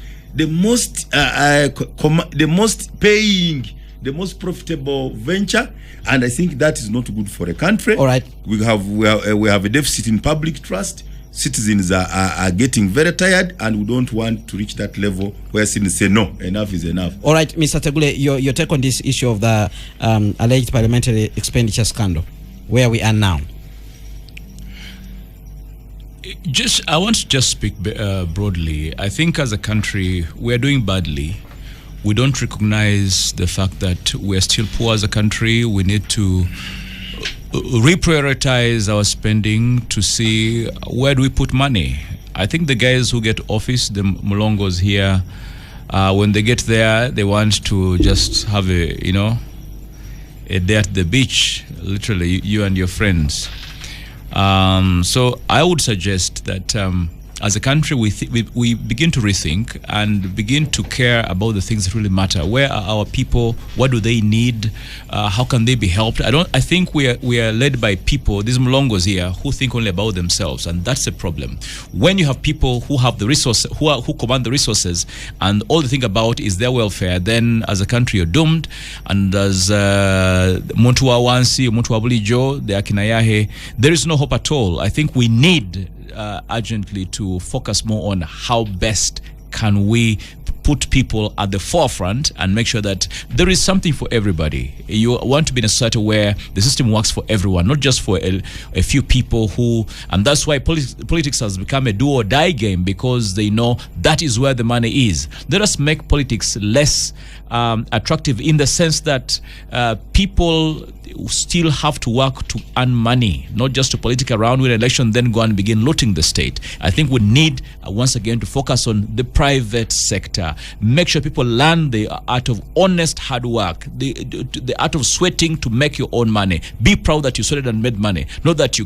Speaker 3: paying, the most profitable venture, and I think that is not good for a country.
Speaker 1: All right.
Speaker 3: We have a deficit in public trust. Citizens are getting very tired, and we don't want to reach that level where citizens say no, enough is enough.
Speaker 1: All right, Mr. Tegule, your take on this issue of the alleged parliamentary expenditure scandal, where we are now.
Speaker 4: I want to just speak broadly. I think as a country, we are doing badly. We don't recognize the fact that we're still poor as a country. We need to reprioritize our spending to see where do we put money. I think the guys who get office, the Mulongos here, when they get there, they want to just have a day at the beach, literally, you and your friends. So I would suggest that as a country, we begin to rethink and begin to care about the things that really matter. Where are our people? What do they need? How can they be helped? I think we are led by people, these Mulongos here, who think only about themselves, and that's a problem. When you have people who have the resources, who command the resources, and all they think about is their welfare, then as a country you're doomed. And as Muntu wa Wansi, Muntu wa Bulijo, the Akinayahe, there is no hope at all. I think we need urgently to focus more on how best can we put people at the forefront and make sure that there is something for everybody. You want to be in a society where the system works for everyone, not just for a few people and that's why politics has become a do or die game, because they know that is where the money is. Let us make politics less attractive in the sense that people still have to work to earn money, not just to politic around with election, then go and begin looting the state. I think we need, once again, to focus on the private sector. Make sure people learn the art of honest hard work, the art of sweating to make your own money. Be proud that you sweated and made money. Not that you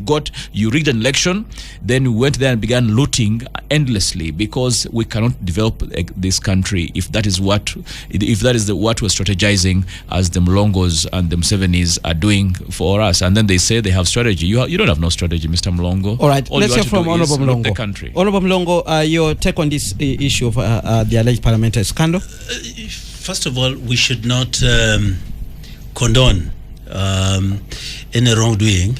Speaker 4: rigged an election, then you went there and began looting endlessly, because we cannot develop this country if that is what we're strategizing as the Mulongos and the Musevenis are doing for us. And then they say they have strategy. You don't have no strategy, Mr. Mulongo.
Speaker 1: All right, let's hear from Honorable Mulongo.
Speaker 4: The country.
Speaker 1: Honorable Mulongo, your take on this issue of the alleged parliamentary scandal?
Speaker 2: First of all, we should not condone any wrongdoing.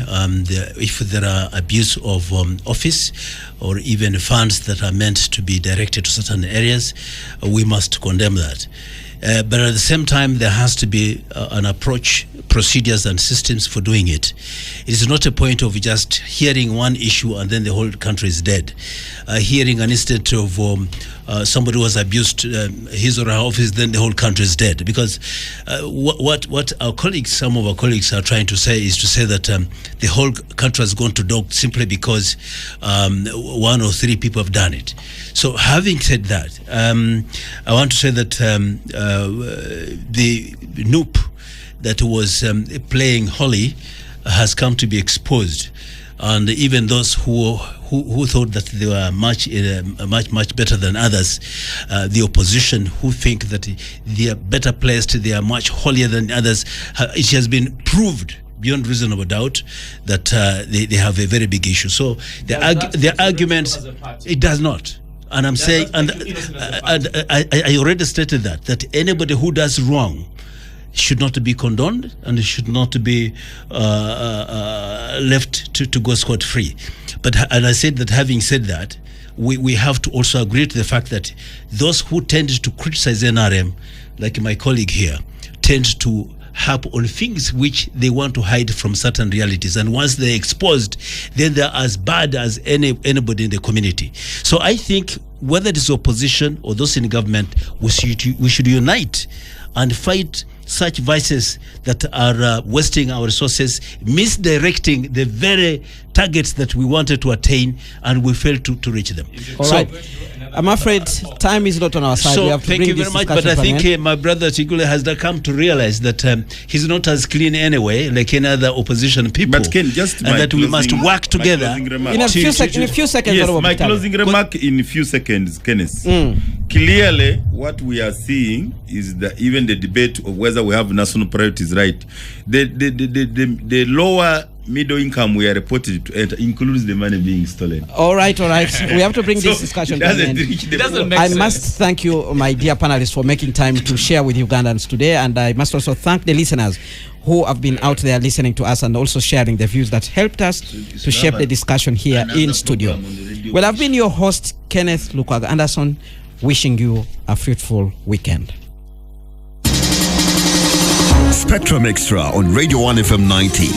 Speaker 2: If there are abuse of office or even funds that are meant to be directed to certain areas, we must condemn that. But at the same time, there has to be an approach, procedures and systems for doing it. It is not a point of just hearing one issue and then the whole country is dead. Hearing an incident of somebody who has abused his or her office, then the whole country is dead. Because what our colleagues, some of our colleagues are trying to say is to say that the whole country has gone to dog simply because one or three people have done it. So having said that, I want to say that the Noop that was playing Holly has come to be exposed, and even those who thought that they were much better than others, the opposition who think that they are better placed, they are much holier than others, it has been proved beyond reasonable doubt that they have a very big issue. So the argument, it does not. And I'm saying, and I already stated that anybody who does wrong should not be condoned and should not be left to go scot-free. And I said that, having said that, we have to also agree to the fact that those who tend to criticize NRM, like my colleague here, tend to harp on things which they want to hide from certain realities, and once they're exposed, then they're as bad as anybody in the community. So I think whether it is opposition or those in government, we should unite and fight such vices that are wasting our resources, misdirecting the very targets that we wanted to attain, and we failed to reach them.
Speaker 1: All right. I'm afraid time is not on our side.
Speaker 2: So
Speaker 1: we have to
Speaker 2: thank you very much, but I think my brother Tigule has come to realize that he's not as clean anyway like any other opposition people.
Speaker 3: But Ken, just
Speaker 2: and that we must work together.
Speaker 1: In a few seconds.
Speaker 3: Yes, my closing remark in a few seconds, Kenneth. Clearly, what we are seeing is that even the debate of whether we have national priorities, right? The lower middle income we are reported to enter includes the money being stolen.
Speaker 1: All right. We have to bring this
Speaker 3: So
Speaker 1: discussion
Speaker 3: it
Speaker 1: to an
Speaker 3: doesn't
Speaker 1: end.
Speaker 3: reach the
Speaker 6: It doesn't
Speaker 3: poor.
Speaker 6: make
Speaker 1: I
Speaker 6: sense.
Speaker 1: must thank you, my dear panelists, for making time to share with Ugandans today. And I must also thank the listeners who have been out there listening to us and also sharing the views that helped us to shape the discussion here in studio. Well, I've been your host, Kenneth Lukwago-Anderson, wishing you a fruitful weekend.
Speaker 5: Spectrum Extra on Radio 1 FM 90.